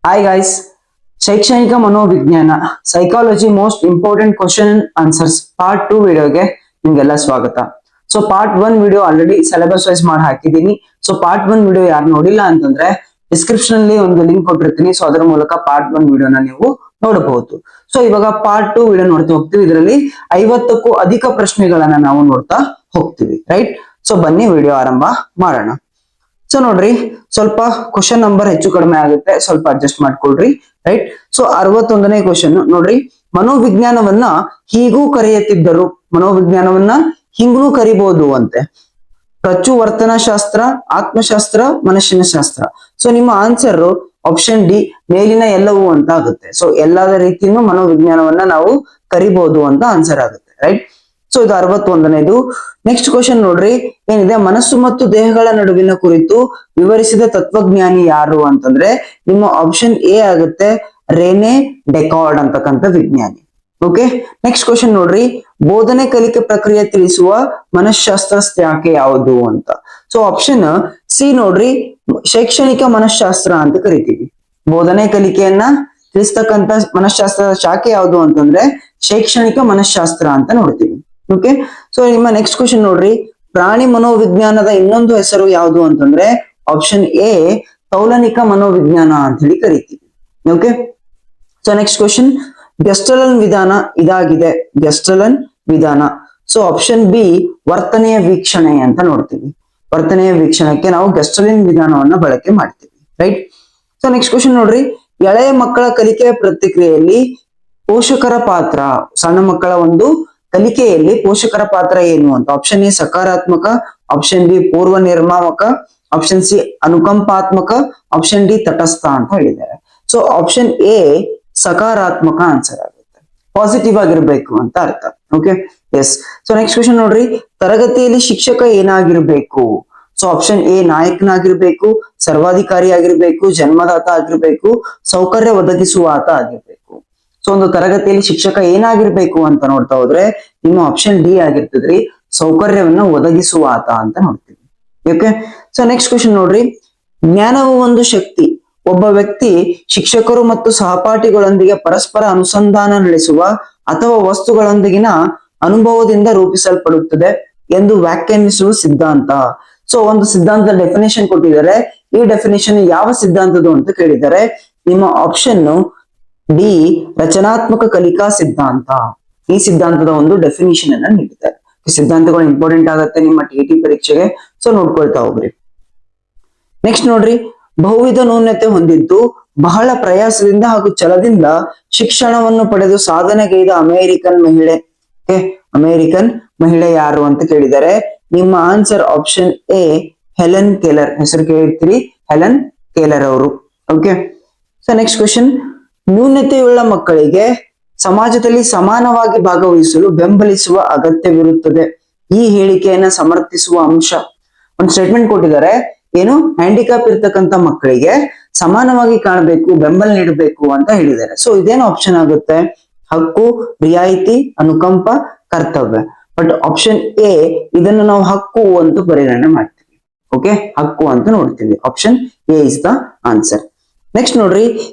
Hi guys, ಶೈಕ್ಷಣಿಕ ಮನೋವಿಜ್ಞಾನ psychology most important question and answers part 2 ವಿಡಿಯೋಗೆ ನಿಮ್ಗೆಲ್ಲ ಸ್ವಾಗತ. So part 1 video already syllabus wise ಮಾಡಿ ಹಾಕಿದ್ದೀನಿ. ಸೊ ಪಾರ್ಟ್ 1 ವಿಡಿಯೋ ಯಾರು ನೋಡಿಲ್ಲ ಅಂತಂದ್ರೆ ಡಿಸ್ಕ್ರಿಪ್ಷನ್ ಅಲ್ಲಿ ಒಂದು ಲಿಂಕ್ ಕೊಟ್ಟಿರ್ತೀನಿ. ಸೊ ಅದರ ಮೂಲಕ ಪಾರ್ಟ್ 1 ವಿಡಿಯೋನ ನೀವು ನೋಡಬಹುದು. ಸೊ ಇವಾಗ ಪಾರ್ಟ್ 2 ವಿಡಿಯೋ ನೋಡ್ತಾ ಹೋಗ್ತೀವಿ. ಇದರಲ್ಲಿ 50ಕ್ಕೂ ಅಧಿಕ ಪ್ರಶ್ನೆಗಳನ್ನ ನಾವು ನೋಡ್ತಾ ಹೋಗ್ತೀವಿ, ರೈಟ್? ಸೊ ಬನ್ನಿ ವಿಡಿಯೋ ಆರಂಭ ಮಾಡೋಣ. ಸೊ ನೋಡ್ರಿ, ಸ್ವಲ್ಪ ಕ್ವಶನ್ ನಂಬರ್ ಹೆಚ್ಚು ಕಡಿಮೆ ಆಗುತ್ತೆ, ಸ್ವಲ್ಪ ಅಡ್ಜಸ್ಟ್ ಮಾಡ್ಕೊಳ್ರಿ, ರೈಟ್? ಸೊ 61ನೇ ಕ್ವಶನ್ ನೋಡ್ರಿ, ಮನೋವಿಜ್ಞಾನವನ್ನ ಹೀಗೂ ಕರೆಯುತ್ತಿದ್ದರು, ಮನೋವಿಜ್ಞಾನವನ್ನ ಹಿಂಗೂ ಕರಿಬಹುದು ಅಂತೆ. ಪ್ರಚುವರ್ತನ ಶಾಸ್ತ್ರ, ಆತ್ಮಶಾಸ್ತ್ರ, ಮನಸ್ಸಿನ ಶಾಸ್ತ್ರ. ಸೊ ನಿಮ್ಮ ಆನ್ಸರ್ ಆಪ್ಷನ್ ಡಿ, ಮೇಲಿನ ಎಲ್ಲವೂ ಅಂತ ಆಗುತ್ತೆ. ಸೊ ಎಲ್ಲದ ರೀತಿಯೂ ಮನೋವಿಜ್ಞಾನವನ್ನ ನಾವು ಕರಿಬಹುದು ಅಂತ ಆನ್ಸರ್ ಆಗುತ್ತೆ, ರೈಟ್? ಸೊ ಇದು 61ನೇದು. ನೆಕ್ಸ್ಟ್ ಕ್ವಶನ್ ನೋಡ್ರಿ, ಏನಿದೆ, ಮನಸ್ಸು ಮತ್ತು ದೇಹಗಳ ನಡುವಿನ ಕುರಿತು ವಿವರಿಸಿದ ತತ್ವಜ್ಞಾನಿ ಯಾರು ಅಂತಂದ್ರೆ ನಿಮ್ಮ ಆಪ್ಷನ್ ಎ ಆಗುತ್ತೆ, ರೇನೆ ಡೆಕಾರ್ಡ್ ಅಂತಕ್ಕಂಥ ವಿಜ್ಞಾನಿ. ಓಕೆ, ನೆಕ್ಸ್ಟ್ ಕ್ವಶನ್ ನೋಡ್ರಿ, ಬೋಧನೆ ಕಲಿಕೆ ಪ್ರಕ್ರಿಯೆ ತಿಳಿಸುವ ಮನಃಶಾಸ್ತ್ರ ಶಾಖೆ ಯಾವುದು ಅಂತ. ಸೊ ಆಪ್ಷನ್ ಸಿ ನೋಡ್ರಿ, ಶೈಕ್ಷಣಿಕ ಮನಃಶಾಸ್ತ್ರ ಅಂತ ಕರಿತೀವಿ. ಬೋಧನೆ ಕಲಿಕೆಯನ್ನ ತಿಳಿಸ್ತಕ್ಕಂಥ ಮನಃಶಾಸ್ತ್ರದ ಶಾಖೆ ಯಾವುದು ಅಂತಂದ್ರೆ ಶೈಕ್ಷಣಿಕ ಮನಃಶಾಸ್ತ್ರ ಅಂತ ನೋಡ್ತೀವಿ. ಓಕೆ, ಸೊ ನಿಮ್ಮ ನೆಕ್ಸ್ಟ್ ಕ್ವಶನ್ ನೋಡ್ರಿ, ಪ್ರಾಣಿ ಮನೋವಿಜ್ಞಾನದ ಇನ್ನೊಂದು ಹೆಸರು ಯಾವುದು ಅಂತಂದ್ರೆ ಆಪ್ಷನ್ ಎ, ತೌಲನಿಕ ಮನೋವಿಜ್ಞಾನ ಅಂತ ಹೇಳಿ ಕರಿತೀವಿ. ಓಕೆ, ಸೊ ನೆಕ್ಸ್ಟ್ ಕ್ವಶನ್, ಗೆಸ್ಟಲನ್ ವಿಧಾನ ಇದಾಗಿದೆ, ಗೆಸ್ಟಲನ್ ವಿಧಾನ. ಸೊ ಆಪ್ಷನ್ ಬಿ, ವರ್ತನೆಯ ವೀಕ್ಷಣೆ ಅಂತ ನೋಡ್ತೀವಿ. ವರ್ತನೆಯ ವೀಕ್ಷಣಕ್ಕೆ ನಾವು ಗೆಸ್ಟಲಿನ್ ವಿಧಾನವನ್ನ ಬಳಕೆ ಮಾಡ್ತೀವಿ, ರೈಟ್? ಸೊ ನೆಕ್ಸ್ಟ್ ಕ್ವಶನ್ ನೋಡ್ರಿ, ಎಳೆಯ ಮಕ್ಕಳ ಕಲಿಕೆಯ ಪ್ರತಿಕ್ರಿಯೆಯಲ್ಲಿ ಪೋಷಕರ ಪಾತ್ರ, ಸಣ್ಣ ಮಕ್ಕಳ ಒಂದು ಕಲಿಕೆಯಲ್ಲಿ ಪೋಷಕರ ಪಾತ್ರ ಏನು ಅಂತ. ಆಪ್ಷನ್ ಎ ಸಕಾರಾತ್ಮಕ, ಆಪ್ಷನ್ ಬಿ ಪೂರ್ವ ನಿರ್ಮಾಮಕ, ಆಪ್ಷನ್ ಸಿ ಅನುಕಂಪಾತ್ಮಕ, ಆಪ್ಷನ್ ಡಿ ತಟಸ್ಥ ಅಂತ ಹೇಳಿದ್ದಾರೆ. ಸೊ ಆಪ್ಷನ್ ಎ ಸಕಾರಾತ್ಮಕ ಆನ್ಸರ್ ಆಗುತ್ತೆ, ಪಾಸಿಟಿವ್ ಆಗಿರ್ಬೇಕು ಅಂತ ಅರ್ಥ. Okay, yes. So next question ನೋಡ್ರಿ, ತರಗತಿಯಲ್ಲಿ ಶಿಕ್ಷಕ ಏನಾಗಿರ್ಬೇಕು? ಸೊ ಆಪ್ಷನ್ ಎ ನಾಯಕನಾಗಿರ್ಬೇಕು, ಸರ್ವಾಧಿಕಾರಿ ಆಗಿರ್ಬೇಕು, ಜನ್ಮದಾತ ಆಗಿರ್ಬೇಕು, ಸೌಕರ್ಯ ಒದಗಿಸುವ ಆತ ಆಗಿರ್ಬೇಕು. ಸೊ ಒಂದು ತರಗತಿಯಲ್ಲಿ ಶಿಕ್ಷಕ ಏನಾಗಿರ್ಬೇಕು ಅಂತ ನೋಡ್ತಾ ಹೋದ್ರೆ ನಿಮ್ಮ ಆಪ್ಷನ್ ಡಿ ಆಗಿರ್ತದ್ರಿ, ಸೌಕರ್ಯವನ್ನ ಒದಗಿಸುವ ಆತ ಅಂತ ನೋಡ್ತೀವಿ. ಓಕೆ, ಸೊ ನೆಕ್ಸ್ಟ್ ಕ್ವಶನ್ ನೋಡ್ರಿ, ಜ್ಞಾನವು ಒಂದು ಶಕ್ತಿ, ಒಬ್ಬ ವ್ಯಕ್ತಿ ಶಿಕ್ಷಕರು ಮತ್ತು ಸಹಪಾಠಿಗಳೊಂದಿಗೆ ಪರಸ್ಪರ ಅನುಸಂಧಾನ ನಡೆಸುವ ಅಥವಾ ವಸ್ತುಗಳೊಂದಿಗಿನ ಅನುಭವದಿಂದ ರೂಪಿಸಲ್ಪಡುತ್ತದೆ ಎಂದು ವ್ಯಾಖ್ಯಾನಿಸುವ ಸಿದ್ಧಾಂತ. ಸೊ ಒಂದು ಸಿದ್ಧಾಂತದ ಡೆಫಿನೇಷನ್ ಕೊಟ್ಟಿದ್ದಾರೆ. ಈ ಡೆಫಿನೇಷನ್ ಯಾವ ಸಿದ್ಧಾಂತದ್ದು ಅಂತ ಕೇಳಿದ್ದಾರೆ. ನಿಮ್ಮ ಆಪ್ಷನ್ ಡಿ, ರಚನಾತ್ಮಕ ಕಲಿಕಾ ಸಿದ್ಧಾಂತ. ಈ ಸಿದ್ಧಾಂತದ ಒಂದು ಡೆಫಿನೇಷನ್ ಅನ್ನ ನೀಡಿದ್ದಾರೆ. ಈ ಸಿದ್ಧಾಂತಗಳು ಇಂಪಾರ್ಟೆಂಟ್ ಆಗುತ್ತೆ ನಿಮ್ಮ ಟಿಇಟಿ ಪರೀಕ್ಷೆಗೆ, ಸೊ ನೋಡ್ಕೊಳ್ತಾ ಹೋಗ್ರಿ. ನೆಕ್ಸ್ಟ್ ನೋಡ್ರಿ, ಬಹುವಿಧ ನ್ಯೂನತೆ ಹೊಂದಿದ್ದು ಬಹಳ ಪ್ರಯಾಸದಿಂದ ಹಾಗೂ ಛಲದಿಂದ ಶಿಕ್ಷಣವನ್ನು ಪಡೆದು ಸಾಧನೆಗೈದ ಅಮೆರಿಕನ್ ಮಹಿಳೆ. ಅಮೆರಿಕನ್ ಮಹಿಳೆ ಯಾರು ಅಂತ ಕೇಳಿದ್ದಾರೆ. ನಿಮ್ಮ ಆನ್ಸರ್ ಆಪ್ಷನ್ ಎ, ಹೆಲೆನ್ ಕೇಲರ್. ಹೆಸರು ಕೇಳಿರ್ತೀರಿ, ಹೆಲೆನ್ ಕೇಲರ್ ಅವರು. ಓಕೆ, ಸೊ ನೆಕ್ಸ್ಟ್ ಕ್ವಶನ್, ನ್ಯೂನತೆಯುಳ್ಳ ಮಕ್ಕಳಿಗೆ ಸಮಾಜದಲ್ಲಿ ಸಮಾನವಾಗಿ ಭಾಗವಹಿಸಲು ಬೆಂಬಲಿಸುವ ಅಗತ್ಯವಿರುತ್ತದೆ. ಈ ಹೇಳಿಕೆಯನ್ನ ಸಮರ್ಥಿಸುವ ಅಂಶ. ಒಂದು ಸ್ಟೇಟ್ಮೆಂಟ್ ಕೊಟ್ಟಿದ್ದಾರೆ, ಏನು, ಹ್ಯಾಂಡಿಕ್ಯಾಪ್ ಇರ್ತಕ್ಕಂಥ ಮಕ್ಕಳಿಗೆ ಸಮಾನವಾಗಿ ಕಾಣಬೇಕು, ಬೆಂಬಲ ನೀಡಬೇಕು ಅಂತ ಹೇಳಿದ್ದಾರೆ. ಸೊ ಇದೇನು ಆಪ್ಷನ್ ಆಗುತ್ತೆ? ಹಕ್ಕು, ರಿಯಾಯಿತಿ, ಅನುಕಂಪ, ಕರ್ತವ್ಯ. ಬಟ್ ಆಪ್ಷನ್ ಎ, ಇದನ್ನು ನಾವು ಹಕ್ಕು ಅಂತ ಪರಿಗಣನೆ ಮಾಡ್ತೀವಿ. ಓಕೆ, ಹಕ್ಕು ಅಂತ ನೋಡ್ತೀವಿ. Option A is the answer. Next ನೋಡ್ರಿ,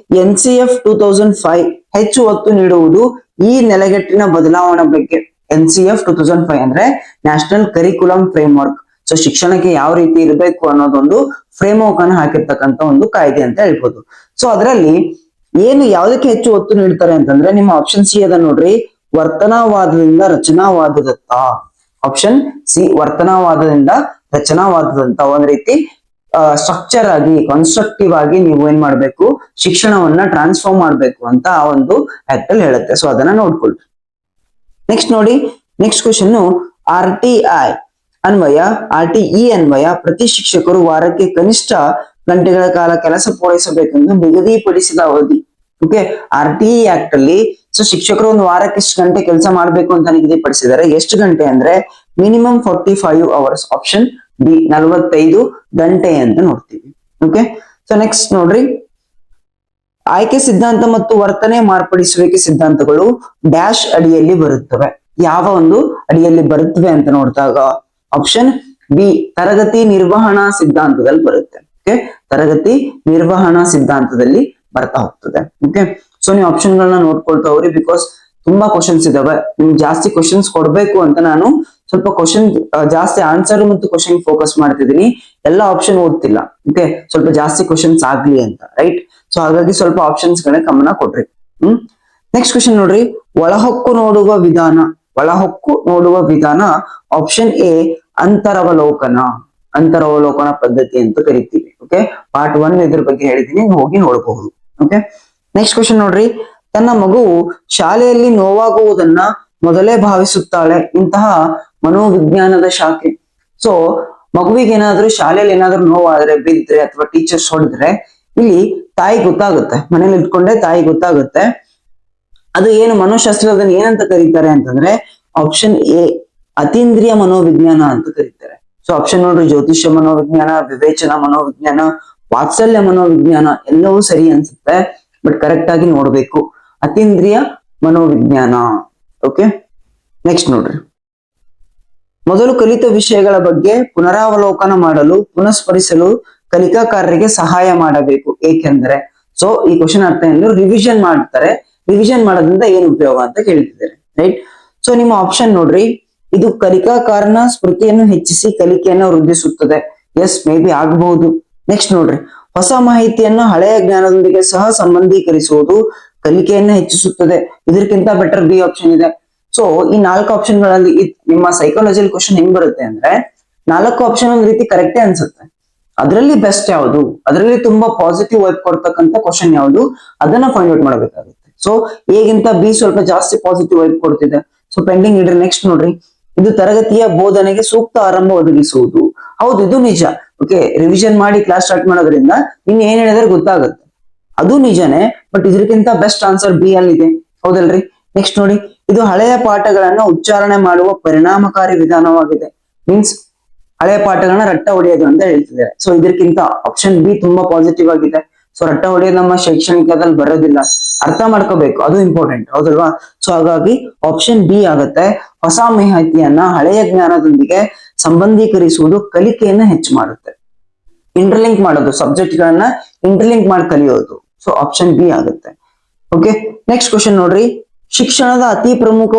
NCF 2005 ಹೆಚ್ಚು ಒತ್ತು ನೀಡುವುದು ಈ ನೆಲೆಗಟ್ಟಿನ ಬದಲಾವಣೆ ಬಗ್ಗೆ. NCF 2005 ಅಂದ್ರೆ ನ್ಯಾಷನಲ್ ಕರಿಕ್ಯುಲಮ್ ಫ್ರೇಮ್ವರ್ಕ್. ಸೊ ಶಿಕ್ಷಣಕ್ಕೆ ಯಾವ ರೀತಿ ಇರಬೇಕು ಅನ್ನೋದೊಂದು ಫ್ರೇಮ್ವರ್ಕ್ ಅನ್ನು ಹಾಕಿರ್ತಕ್ಕಂಥ ಒಂದು ಕಾಯ್ದೆ ಅಂತ ಹೇಳ್ಬೋದು. ಸೊ ಅದರಲ್ಲಿ ಏನು ಯಾವುದಕ್ಕೆ ಹೆಚ್ಚು ಒತ್ತು ನೀಡ್ತಾರೆ ಅಂತಂದ್ರೆ ನಿಮ್ಮ ಆಪ್ಷನ್ ಸಿ ಅದ ನೋಡ್ರಿ, ವರ್ತನಾವಾದದಿಂದ ರಚನಾವಾದದತ್ತ. Option C, ವರ್ತನಾವಾದದಿಂದ ರಚನಾವಾದದಂತ. ಒಂದ್ ರೀತಿ ಸ್ಟ್ರಕ್ಚರ್ ಆಗಿ, ಕನ್ಸ್ಟ್ರಕ್ಟಿವ್ ಆಗಿ ನೀವು ಏನ್ ಮಾಡ್ಬೇಕು, ಶಿಕ್ಷಣವನ್ನ ಟ್ರಾನ್ಸ್ಫಾರ್ಮ್ ಮಾಡ್ಬೇಕು ಅಂತ ಆ ಒಂದು ಆಕ್ಟ್ ಅಲ್ಲಿ ಹೇಳುತ್ತೆ. ಸೊ ಅದನ್ನ ನೋಡ್ಕೊಳ್ಳಿ. ನೆಕ್ಸ್ಟ್ ನೋಡಿ, ನೆಕ್ಸ್ಟ್ ಕ್ವಶನ್, RTI ಅನ್ವಯ, RTE ಅನ್ವಯ ಪ್ರತಿ ಶಿಕ್ಷಕರು ವಾರಕ್ಕೆ ಕನಿಷ್ಠ ಗಂಟೆಗಳ ಕಾಲ ಕೆಲಸ ಪೂರೈಸಬೇಕೆಂದು ನಿಗದಿಪಡಿಸಿದ ಅವಧಿ. ಓಕೆ, RTE ಆಕ್ಟ್ ಅಲ್ಲಿ ಸೊ ಶಿಕ್ಷಕರು ಒಂದು ವಾರಕ್ಕೆ ಎಷ್ಟು ಗಂಟೆ ಕೆಲಸ ಮಾಡ್ಬೇಕು ಅಂತ ನಿಗದಿಪಡಿಸಿದ್ದಾರೆ. ಎಷ್ಟು ಗಂಟೆ ಅಂದ್ರೆ ಮಿನಿಮಮ್ 45 hours. ಆಪ್ಷನ್ ಬಿ, 45 ಗಂಟೆ ಅಂತ ನೋಡ್ತೀವಿ. ಓಕೆ, ಸೊ ನೆಕ್ಸ್ಟ್ ನೋಡ್ರಿ, ಆಯ್ಕೆ ಸಿದ್ಧಾಂತ ಮತ್ತು ವರ್ತನೆ ಮಾರ್ಪಡಿಸುವಿಕೆ ಸಿದ್ಧಾಂತಗಳು ಡ್ಯಾಶ್ ಅಡಿಯಲ್ಲಿ ಬರುತ್ತವೆ. ಯಾವ ಒಂದು ಅಡಿಯಲ್ಲಿ ಬರುತ್ತವೆ ಅಂತ ನೋಡಿದಾಗ ಆಪ್ಷನ್ ಬಿ, ತರಗತಿ ನಿರ್ವಹಣಾ ಸಿದ್ಧಾಂತದಲ್ಲಿ ಬರುತ್ತೆ. ಓಕೆ, ತರಗತಿ ನಿರ್ವಹಣಾ ಸಿದ್ಧಾಂತದಲ್ಲಿ ಬರ್ತಾ ಹೋಗ್ತದೆ. ಓಕೆ, ಸೊ ನೀವು ಆಪ್ಷನ್ ಗಳನ್ನ ನೋಡ್ಕೊಳ್ತಾ ಹೋಗ್ರಿ, ಬಿಕಾಸ್ ತುಂಬಾ ಕ್ವಶನ್ಸ್ ಇದಾವೆ. ನಿಮ್ಗೆ ಜಾಸ್ತಿ ಕ್ವಶನ್ಸ್ ಕೊಡ್ಬೇಕು ಅಂತ ನಾನು ಸ್ವಲ್ಪ ಕ್ವಶನ್ ಜಾಸ್ತಿ ಆನ್ಸರ್ ಮತ್ತು ಕ್ವಶನ್ ಫೋಕಸ್ ಮಾಡ್ತಿದ್ದೀನಿ, ಎಲ್ಲ ಆಪ್ಷನ್ ಓದ್ತಿಲ್ಲ. ಓಕೆ, ಸ್ವಲ್ಪ ಜಾಸ್ತಿ ಕ್ವಶನ್ಸ್ ಆಗ್ಲಿ ಅಂತ, ರೈಟ್? ಸೊ ಹಾಗಾಗಿ ಸ್ವಲ್ಪ ಆಪ್ಷನ್ಸ್ ಗಳನ್ನ ಗಮನ ಕೊಡ್ರಿ. ನೆಕ್ಸ್ಟ್ ಕ್ವಶನ್ ನೋಡ್ರಿ, ಒಳಹೊಕ್ಕು ನೋಡುವ ವಿಧಾನ. ಒಳಹೊಕ್ಕು ನೋಡುವ ವಿಧಾನ ಆಪ್ಷನ್ ಎ ಅಂತರವಲೋಕನ. ಅಂತರವಲೋಕನ ಪದ್ಧತಿ ಅಂತ ಕರಿತೀವಿ. ಓಕೆ, ಪಾರ್ಟ್ 1 ಇದ್ರ ಬಗ್ಗೆ ಹೇಳಿದೀನಿ, ಹೋಗಿ ನೋಡಬಹುದು. ಓಕೆ, ನೆಕ್ಸ್ಟ್ ಕ್ವಶನ್ ನೋಡ್ರಿ, ತನ್ನ ಮಗುವು ಶಾಲೆಯಲ್ಲಿ ನೋವಾಗುವುದನ್ನ ಮೊದಲೇ ಭಾವಿಸುತ್ತಾಳೆ. ಇಂತಹ ಮನೋವಿಜ್ಞಾನದ ಶಾಖೆ. ಸೊ ಮಗುವಿಗೆ ಏನಾದ್ರೂ ಶಾಲೆಯಲ್ಲಿ ಏನಾದ್ರೂ ನೋವಾದ್ರೆ, ಬಿದ್ರೆ ಅಥವಾ ಟೀಚರ್ಸ್ ಹೊಡೆದ್ರೆ, ಇಲ್ಲಿ ತಾಯಿ ಗೊತ್ತಾಗುತ್ತೆ, ಮನೇಲಿ ಇಟ್ಕೊಂಡೆ ತಾಯಿ ಗೊತ್ತಾಗುತ್ತೆ. ಅದು ಏನು ಮನೋಶಾಸ್ತ್ರದಲ್ಲಿ ಏನಂತ ಕರೀತಾರೆ ಅಂತಂದ್ರೆ ಆಪ್ಷನ್ ಎ ಅತೀಂದ್ರಿಯ ಮನೋವಿಜ್ಞಾನ ಅಂತ ಕರೀತಾರೆ. ಸೊ ಆಪ್ಷನ್ ನೋಡ್ರಿ, ಜ್ಯೋತಿಷ್ಯ ಮನೋವಿಜ್ಞಾನ, ವಿವೇಚನ ಮನೋವಿಜ್ಞಾನ, ವಾತ್ಸಲ್ಯ ಮನೋವಿಜ್ಞಾನ ಎಲ್ಲವೂ ಸರಿ ಅನ್ಸುತ್ತೆ, ಬಟ್ ಕರೆಕ್ಟ್ ಆಗಿ ನೋಡ್ಬೇಕು, ಅತೀಂದ್ರಿಯ ಮನೋವಿಜ್ಞಾನ. ಓಕೆ, ನೆಕ್ಸ್ಟ್ ನೋಡ್ರಿ, ಮೊದಲು ಕಲಿತ ವಿಷಯಗಳ ಬಗ್ಗೆ ಪುನರಾವಲೋಕನ ಮಾಡಲು ಪುನಸ್ಮರಿಸಲು ಕಲಿಕಾಕಾರರಿಗೆ ಸಹಾಯ ಮಾಡಬೇಕು. ಏಕೆಂದರೆ, ಸೊ ಈ ಕ್ವಶನ್ ಅರ್ಥ ಏನು, ರಿವಿಷನ್ ಮಾಡ್ತಾರೆ, ರಿವಿಷನ್ ಮಾಡೋದ್ರಿಂದ ಏನ್ ಉಪಯೋಗ ಅಂತ ಕೇಳ್ತಿದ್ದಾರೆ, ರೈಟ್? ಸೊ ನಿಮ್ಮ ಆಪ್ಷನ್ ನೋಡ್ರಿ, ಇದು ಕಲಿಕಾಕಾರನ ಸ್ಮೃತಿಯನ್ನು ಹೆಚ್ಚಿಸಿ ಕಲಿಕೆಯನ್ನು ವೃದ್ಧಿಸುತ್ತದೆ. ಎಸ್, ಮೇ ಬಿ ಆಗಬಹುದು. ನೆಕ್ಸ್ಟ್ ನೋಡ್ರಿ, ಹೊಸ ಮಾಹಿತಿಯನ್ನು ಹಳೆಯ ಜ್ಞಾನದೊಂದಿಗೆ ಸಹ ಸಂಬಂಧೀಕರಿಸುವುದು ಕಲಿಕೆಯನ್ನ ಹೆಚ್ಚಿಸುತ್ತದೆ. ಇದಕ್ಕಿಂತ ಬೆಟರ್ ಬಿ ಆಪ್ಷನ್ ಇದೆ. ಸೊ ಈ 4 ಆಪ್ಷನ್ ಗಳಲ್ಲಿ ನಿಮ್ಮ ಸೈಕಾಲಜಿಯಲ್ಲಿ ಕ್ವಶನ್ ಹೆಂಗ್ ಬರುತ್ತೆ ಅಂದ್ರೆ, 4 ಆಪ್ಷನ್ ಒಂದ್ ರೀತಿ ಕರೆಕ್ಟೇ ಅನ್ಸುತ್ತೆ. ಅದರಲ್ಲಿ ಬೆಸ್ಟ್ ಯಾವುದು, ಅದರಲ್ಲಿ ತುಂಬಾ ಪಾಸಿಟಿವ್ ವೈಬ್ ಕೊಡ್ತಕ್ಕಂಥ ಕ್ವಶನ್ ಯಾವುದು, ಅದನ್ನ ಫೈಂಡ್ ಔಟ್ ಮಾಡಬೇಕಾಗುತ್ತೆ. ಸೊ ಎಗಿಂತ ಬಿ ಸ್ವಲ್ಪ ಜಾಸ್ತಿ ಪಾಸಿಟಿವ್ ವೈಬ್ ಕೊಡ್ತಿದೆ. ಸೊ ಪೆಂಡಿಂಗ್ ಇಡ್ರಿ. ನೆಕ್ಸ್ಟ್ ನೋಡ್ರಿ, ಇದು ತರಗತಿಯ ಬೋಧನೆಗೆ ಸೂಕ್ತ ಆರಂಭ ಒದಗಿಸುವುದು. ಹೌದು, ಇದು ನಿಜ. ಓಕೆ, ರಿವಿಷನ್ ಮಾಡಿ ಕ್ಲಾಸ್ ಸ್ಟಾರ್ಟ್ ಮಾಡೋದ್ರಿಂದ ಇನ್ ಏನ್ ಹೇಳಿದ್ರೆ ಗೊತ್ತಾಗುತ್ತೆ, ಅದು ನಿಜನೇ. ಬಟ್ ಇದಕ್ಕಿಂತ ಬೆಸ್ಟ್ ಆನ್ಸರ್ ಬಿ ಅಲ್ಲಿ ಇದೆ, ಹೌದಲ್ರಿ? ನೆಕ್ಸ್ಟ್ ನೋಡಿ, ಇದು ಹಳೆಯ ಪಾಠಗಳನ್ನ ಉಚ್ಚಾರಣೆ ಮಾಡುವ ಪರಿಣಾಮಕಾರಿ ವಿಧಾನವಾಗಿದೆ. ಮೀನ್ಸ್ ಹಳೆಯ ಪಾಠಗಳನ್ನ ರಟ್ಟ ಹೊಡೆಯೋದು ಅಂತ ಹೇಳ್ತಿದ್ದಾರೆ. ಸೊ ಇದಕ್ಕಿಂತ ಆಪ್ಷನ್ ಬಿ ತುಂಬಾ ಪಾಸಿಟಿವ್ ಆಗಿದೆ. ಸೊ ರಟ್ಟ ಹೊಡೆಯೋದು ನಮ್ಮ ಶೈಕ್ಷಣಿಕದಲ್ಲಿ ಬರೋದಿಲ್ಲ, ಅರ್ಥ ಮಾಡ್ಕೋಬೇಕು, ಅದು ಇಂಪಾರ್ಟೆಂಟ್, ಹೌದಲ್ವಾ? ಸೊ ಹಾಗಾಗಿ ಆಪ್ಷನ್ ಬಿ ಆಗುತ್ತೆ. ಹೊಸ ಮಾಹಿತಿಯನ್ನ ಹಳೆಯ ಜ್ಞಾನದೊಂದಿಗೆ ಸಂಬಂಧೀಕರಿಸುವುದು ಕಲಿಕೆಯನ್ನ ಹೆಚ್ಚು ಮಾಡುತ್ತೆ. ಇಂಟರ್ಲಿಂಕ್ ಮಾಡೋದು, ಸಬ್ಜೆಕ್ಟ್ ಗಳನ್ನ ಇಂಟರ್ಲಿಂಕ್ ಮಾಡಿ ಕಲಿಯೋದು. ಸೊ ಆಪ್ಷನ್ ಬಿ ಆಗುತ್ತೆ. ಓಕೆ, ನೆಕ್ಸ್ಟ್ ಕ್ವಶನ್ ನೋಡ್ರಿ, ಶಿಕ್ಷಣದ ಅತಿ ಪ್ರಮುಖ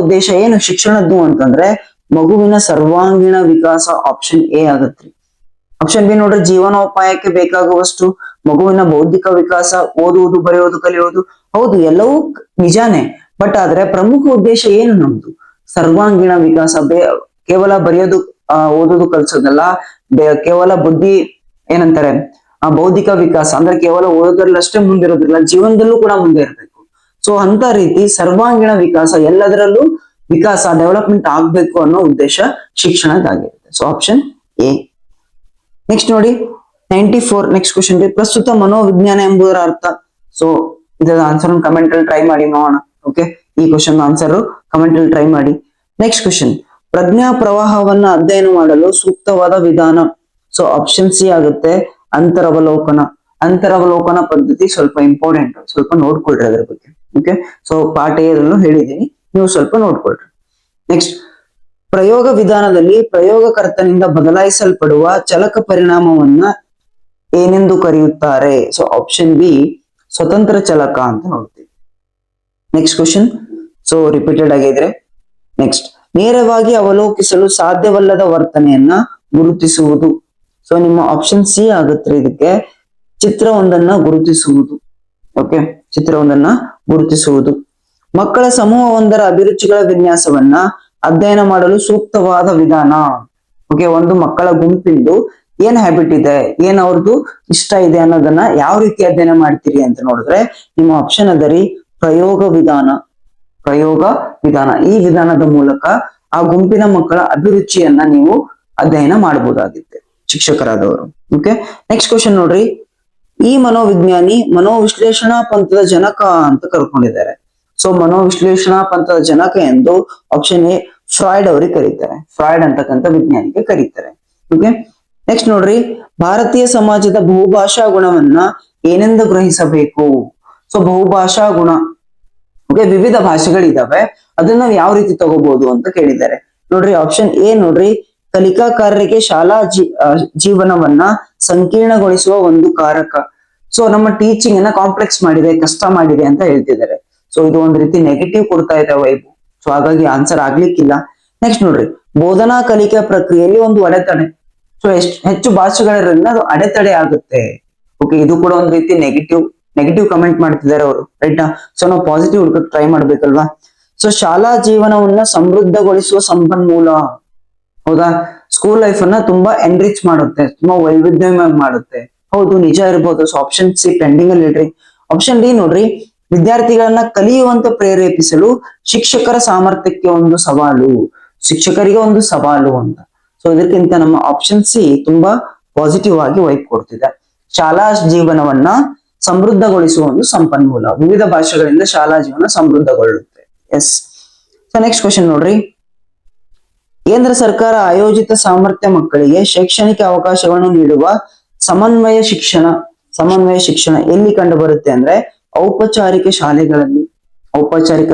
ಉದ್ದೇಶ ಏನು ಶಿಕ್ಷಣದ್ದು ಅಂತಂದ್ರೆ ಮಗುವಿನ ಸರ್ವಾಂಗೀಣ ವಿಕಾಸ. ಆಪ್ಷನ್ ಎ ಆಗತ್ರಿ. ಆಪ್ಷನ್ ಬಿ ನೋಡ್ರಿ, ಜೀವನೋಪಾಯಕ್ಕೆ ಬೇಕಾಗುವಷ್ಟು ಮಗುವಿನ ಬೌದ್ಧಿಕ ವಿಕಾಸ, ಓದುವುದು, ಬರೆಯುವುದು, ಕಲಿಯುವುದು. ಹೌದು, ಎಲ್ಲವೂ ನಿಜಾನೇ. ಬಟ್ ಆದ್ರೆ ಪ್ರಮುಖ ಉದ್ದೇಶ ಏನು ನಮ್ದು? ಸರ್ವಾಂಗೀಣ ವಿಕಾಸ. ಕೇವಲ ಬರೆಯೋದು, ಓದೋದು, ಕಲ್ಸೋದಲ್ಲ. ಕೇವಲ ಬುದ್ಧಿ ಏನಂತಾರೆ, ಬೌದ್ಧಿಕ ವಿಕಾಸ ಅಂದ್ರೆ ಕೇವಲ ಓದೋದ್ರಲ್ಲಷ್ಟೇ ಮುಂದಿರೋದಿಲ್ಲ, ಜೀವನದಲ್ಲೂ ಕೂಡ ಮುಂದೆ ಇರಬೇಕು. ಸೊ ಅಂತ ರೀತಿ ಸರ್ವಾಂಗೀಣ ವಿಕಾಸ, ಎಲ್ಲದರಲ್ಲೂ ವಿಕಾಸ, ಡೆವಲಪ್ಮೆಂಟ್ ಆಗ್ಬೇಕು ಅನ್ನೋ ಉದ್ದೇಶ ಶಿಕ್ಷಣದಾಗಿರುತ್ತೆ. So option A. ನೆಕ್ಸ್ಟ್ ನೋಡಿ, 94 ನೆಕ್ಸ್ಟ್ ಕ್ವಶನ್, ಪ್ರಸ್ತುತ ಮನೋವಿಜ್ಞಾನ ಎಂಬುದರ ಅರ್ಥ. ಸೊ ಇದರ ಆನ್ಸರ್ ಕಮೆಂಟ್ ಅಲ್ಲಿ ಟ್ರೈ ಮಾಡಿ ನೋಡೋಣ. ಓಕೆ, ಈ ಕ್ವಶನ್ ಆನ್ಸರ್ ಕಮೆಂಟ್ ಅಲ್ಲಿ ಟ್ರೈ ಮಾಡಿ. ನೆಕ್ಸ್ಟ್ ಕ್ವಶನ್, ಪ್ರಜ್ಞಾ ಪ್ರವಾಹವನ್ನ ಅಧ್ಯಯನ ಮಾಡಲು ಸೂಕ್ತವಾದ ವಿಧಾನ. ಸೊ ಆಪ್ಷನ್ ಸಿ ಆಗುತ್ತೆ, ಅಂತರವಲೋಕನ. ಅಂತರವಲೋಕನ ಪದ್ಧತಿ ಸ್ವಲ್ಪ ಇಂಪಾರ್ಟೆಂಟ್, ಸ್ವಲ್ಪ ನೋಡ್ಕೊಳ್ರಿ ಅದ್ರ ಬಗ್ಗೆ. ಓಕೆ, ಸೊ ಪಾರ್ಟ್ ಎ ಅಲ್ಲೂ ಹೇಳಿದೀನಿ, ನೀವು ಸ್ವಲ್ಪ ನೋಡ್ಕೊಳ್ರಿ. ನೆಕ್ಸ್ಟ್, ಪ್ರಯೋಗ ವಿಧಾನದಲ್ಲಿ ಪ್ರಯೋಗಕರ್ತನಿಂದ ಬದಲಾಯಿಸಲ್ಪಡುವ ಚಲಕ ಪರಿಣಾಮವನ್ನ ಏನೆಂದು ಕರೆಯುತ್ತಾರೆ? ಸೊ ಆಪ್ಷನ್ ಬಿ ಸ್ವತಂತ್ರ ಚಲಕ ಅಂತ ನೋಡ್ತೀವಿ. ನೆಕ್ಸ್ಟ್ ಕ್ವಶನ್, ಸೊ ರಿಪೀಟೆಡ್ ಆಗಿದ್ರೆ. ನೆಕ್ಸ್ಟ್, ನೇರವಾಗಿ ಅವಲೋಕಿಸಲು ಸಾಧ್ಯವಲ್ಲದ ವರ್ತನೆಯನ್ನ ಗುರುತಿಸುವುದು. ಸೊ ನಿಮ್ಮ ಆಪ್ಷನ್ ಸಿ ಆಗುತ್ತೆ ಇದಕ್ಕೆ, ಚಿತ್ರವೊಂದನ್ನ ಗುರುತಿಸುವುದು. ಓಕೆ, ಚಿತ್ರವೊಂದನ್ನ ಗುರುತಿಸುವುದು. ಮಕ್ಕಳ ಸಮೂಹವೊಂದರ ಅಭಿರುಚಿಗಳ ವಿನ್ಯಾಸವನ್ನ ಅಧ್ಯಯನ ಮಾಡಲು ಸೂಕ್ತವಾದ ವಿಧಾನ. ಓಕೆ, ಒಂದು ಮಕ್ಕಳ ಗುಂಪಿಂದು ಏನ್ ಹ್ಯಾಬಿಟ್ ಇದೆ, ಏನ್ ಅವ್ರದ್ದು ಇಷ್ಟ ಇದೆ ಅನ್ನೋದನ್ನ ಯಾವ ರೀತಿ ಅಧ್ಯಯನ ಮಾಡ್ತೀರಿ ಅಂತ ನೋಡಿದ್ರೆ ನಿಮ್ಮ ಆಪ್ಷನ್ ಅದರಿ ಪ್ರಯೋಗ ವಿಧಾನ. ಪ್ರಯೋಗ ವಿಧಾನ, ಈ ವಿಧಾನದ ಮೂಲಕ ಆ ಗುಂಪಿನ ಮಕ್ಕಳ ಅಭಿರುಚಿಯನ್ನ ನೀವು ಅಧ್ಯಯನ ಮಾಡಬಹುದಾಗಿದೆ ಶಿಕ್ಷಕರಾದವರು. ಓಕೆ, ನೆಕ್ಸ್ಟ್ ಕ್ವಶನ್ ನೋಡ್ರಿ, ಈ ಮನೋವಿಜ್ಞಾನಿ ಮನೋವಿಶ್ಲೇಷಣಾ ಪಂಥದ ಜನಕ ಅಂತ ಕರ್ಕೊಂಡಿದ್ದಾರೆ. ಸೊ ಮನೋವಿಶ್ಲೇಷಣಾ ಪಂಥದ ಜನಕ ಎಂದು ಆಪ್ಷನ್ ಎ ಫ್ರಾಯ್ಡ್ ಅವರಿಗೆ ಕರೀತಾರೆ. ಫ್ರಾಯ್ಡ್ ಅಂತಕ್ಕಂಥ ವಿಜ್ಞಾನಿಗೆ ಕರೀತಾರೆ. ಓಕೆ, ನೆಕ್ಸ್ಟ್ ನೋಡ್ರಿ, ಭಾರತೀಯ ಸಮಾಜದ ಬಹುಭಾಷಾ ಗುಣವನ್ನ ಏನೆಂದು ಗ್ರಹಿಸಬೇಕು? ಸೊ ಬಹುಭಾಷಾ ಗುಣ, ಓಕೆ, ವಿವಿಧ ಭಾಷೆಗಳಿದಾವೆ, ಅದನ್ನ ನಾವು ಯಾವ ರೀತಿ ತಗೋಬಹುದು ಅಂತ ಕೇಳಿದ್ದಾರೆ. ನೋಡ್ರಿ ಆಪ್ಷನ್ ಎ ನೋಡ್ರಿ, ಕಲಿಕಾಕಾರರಿಗೆ ಶಾಲಾ ಜೀವನವನ್ನ ಸಂಕೀರ್ಣಗೊಳಿಸುವ ಒಂದು ಕಾರಕ. ಸೊ ನಮ್ಮ ಟೀಚಿಂಗ್ ಅನ್ನ ಕಾಂಪ್ಲೆಕ್ಸ್ ಮಾಡಿದೆ, ಕಷ್ಟ ಮಾಡಿದೆ ಅಂತ ಹೇಳ್ತಿದ್ದಾರೆ. ಸೊ ಇದು ಒಂದ್ ರೀತಿ ನೆಗೆಟಿವ್ ಕೊಡ್ತಾ ಇದೆ ವೈಬ್. ಸೊ ಹಾಗಾಗಿ ಆನ್ಸರ್ ಆಗ್ಲಿಕ್ಕಿಲ್ಲ. ನೆಕ್ಸ್ಟ್ ನೋಡ್ರಿ, ಬೋಧನಾ ಕಲಿಕಾ ಪ್ರಕ್ರಿಯೆಯಲ್ಲಿ ಒಂದು ಅಡೆತಡೆ. ಸೊ ಹೆಚ್ಚು ಭಾಷೆಗಳಿರೋದ್ರಿಂದ ಅದು ಅಡೆತಡೆ ಆಗುತ್ತೆ. ಓಕೆ, ಇದು ಕೂಡ ಒಂದ್ ರೀತಿ ನೆಗೆಟಿವ್ ಕಮೆಂಟ್ ಮಾಡ್ತಿದ್ದಾರೆ ಅವರು, ರೈಟಾ. ಸೊ ನಾವು ಪಾಸಿಟಿವ್ ಹುಡ್ಕಕ್ ಟ್ರೈ ಮಾಡ್ಬೇಕಲ್ವಾ. ಸೊ ಶಾಲಾ ಜೀವನವನ್ನ ಸಮೃದ್ಧಗೊಳಿಸುವ ಸಂಪನ್ಮೂಲ. ಹೌದಾ, ಸ್ಕೂಲ್ ಲೈಫ್ ಅನ್ನ ತುಂಬಾ ಎನ್ರಿಚ್ ಮಾಡುತ್ತೆ, ತುಂಬಾ ವೈವಿಧ್ಯಮಯ ಮಾಡುತ್ತೆ. ಹೌದು, ನಿಜ ಇರ್ಬೋದು. ಸೊ ಆಪ್ಷನ್ ಸಿ ಪೆಂಡಿಂಗ್ ಅಲ್ಲಿ ಇಡ್ರಿ. ಆಪ್ಷನ್ ಡಿ ನೋಡ್ರಿ, ವಿದ್ಯಾರ್ಥಿಗಳನ್ನ ಕಲಿಯುವಂತ ಪ್ರೇರೇಪಿಸಲು ಶಿಕ್ಷಕರ ಸಾಮರ್ಥ್ಯಕ್ಕೆ ಒಂದು ಸವಾಲು, ಶಿಕ್ಷಕರಿಗೆ ಒಂದು ಸವಾಲು ಅಂತ. ಸೊ ಇದಕ್ಕಿಂತ ನಮ್ಮ ಆಪ್ಷನ್ ಸಿ ತುಂಬಾ ಪಾಸಿಟಿವ್ ಆಗಿ ವೈಪ್ ಕೊಡ್ತಿದೆ. ಶಾಲಾ ಜೀವನವನ್ನ ಸಮೃದ್ಧಗೊಳಿಸುವ ಒಂದು ಸಂಪನ್ಮೂಲ. ವಿವಿಧ ಭಾಷೆಗಳಿಂದ ಶಾಲಾ ಜೀವನ ಸಮೃದ್ಧಗೊಳ್ಳುತ್ತೆ. ಎಸ್. ಸೊ ನೆಕ್ಸ್ಟ್ ಕ್ವಶನ್ ನೋಡ್ರಿ, ಕೇಂದ್ರ ಸರ್ಕಾರ ಆಯೋಜಿತ ಸಾಮರ್ಥ್ಯ ಮಕ್ಕಳಿಗೆ ಶೈಕ್ಷಣಿಕ ಅವಕಾಶಗಳನ್ನು ನೀಡುವ ಸಮನ್ವಯ ಶಿಕ್ಷಣ ಎಲ್ಲಿ ಕಂಡು ಬರುತ್ತೆ ಅಂದ್ರೆ ಔಪಚಾರಿಕ ಶಾಲೆಗಳಲ್ಲಿ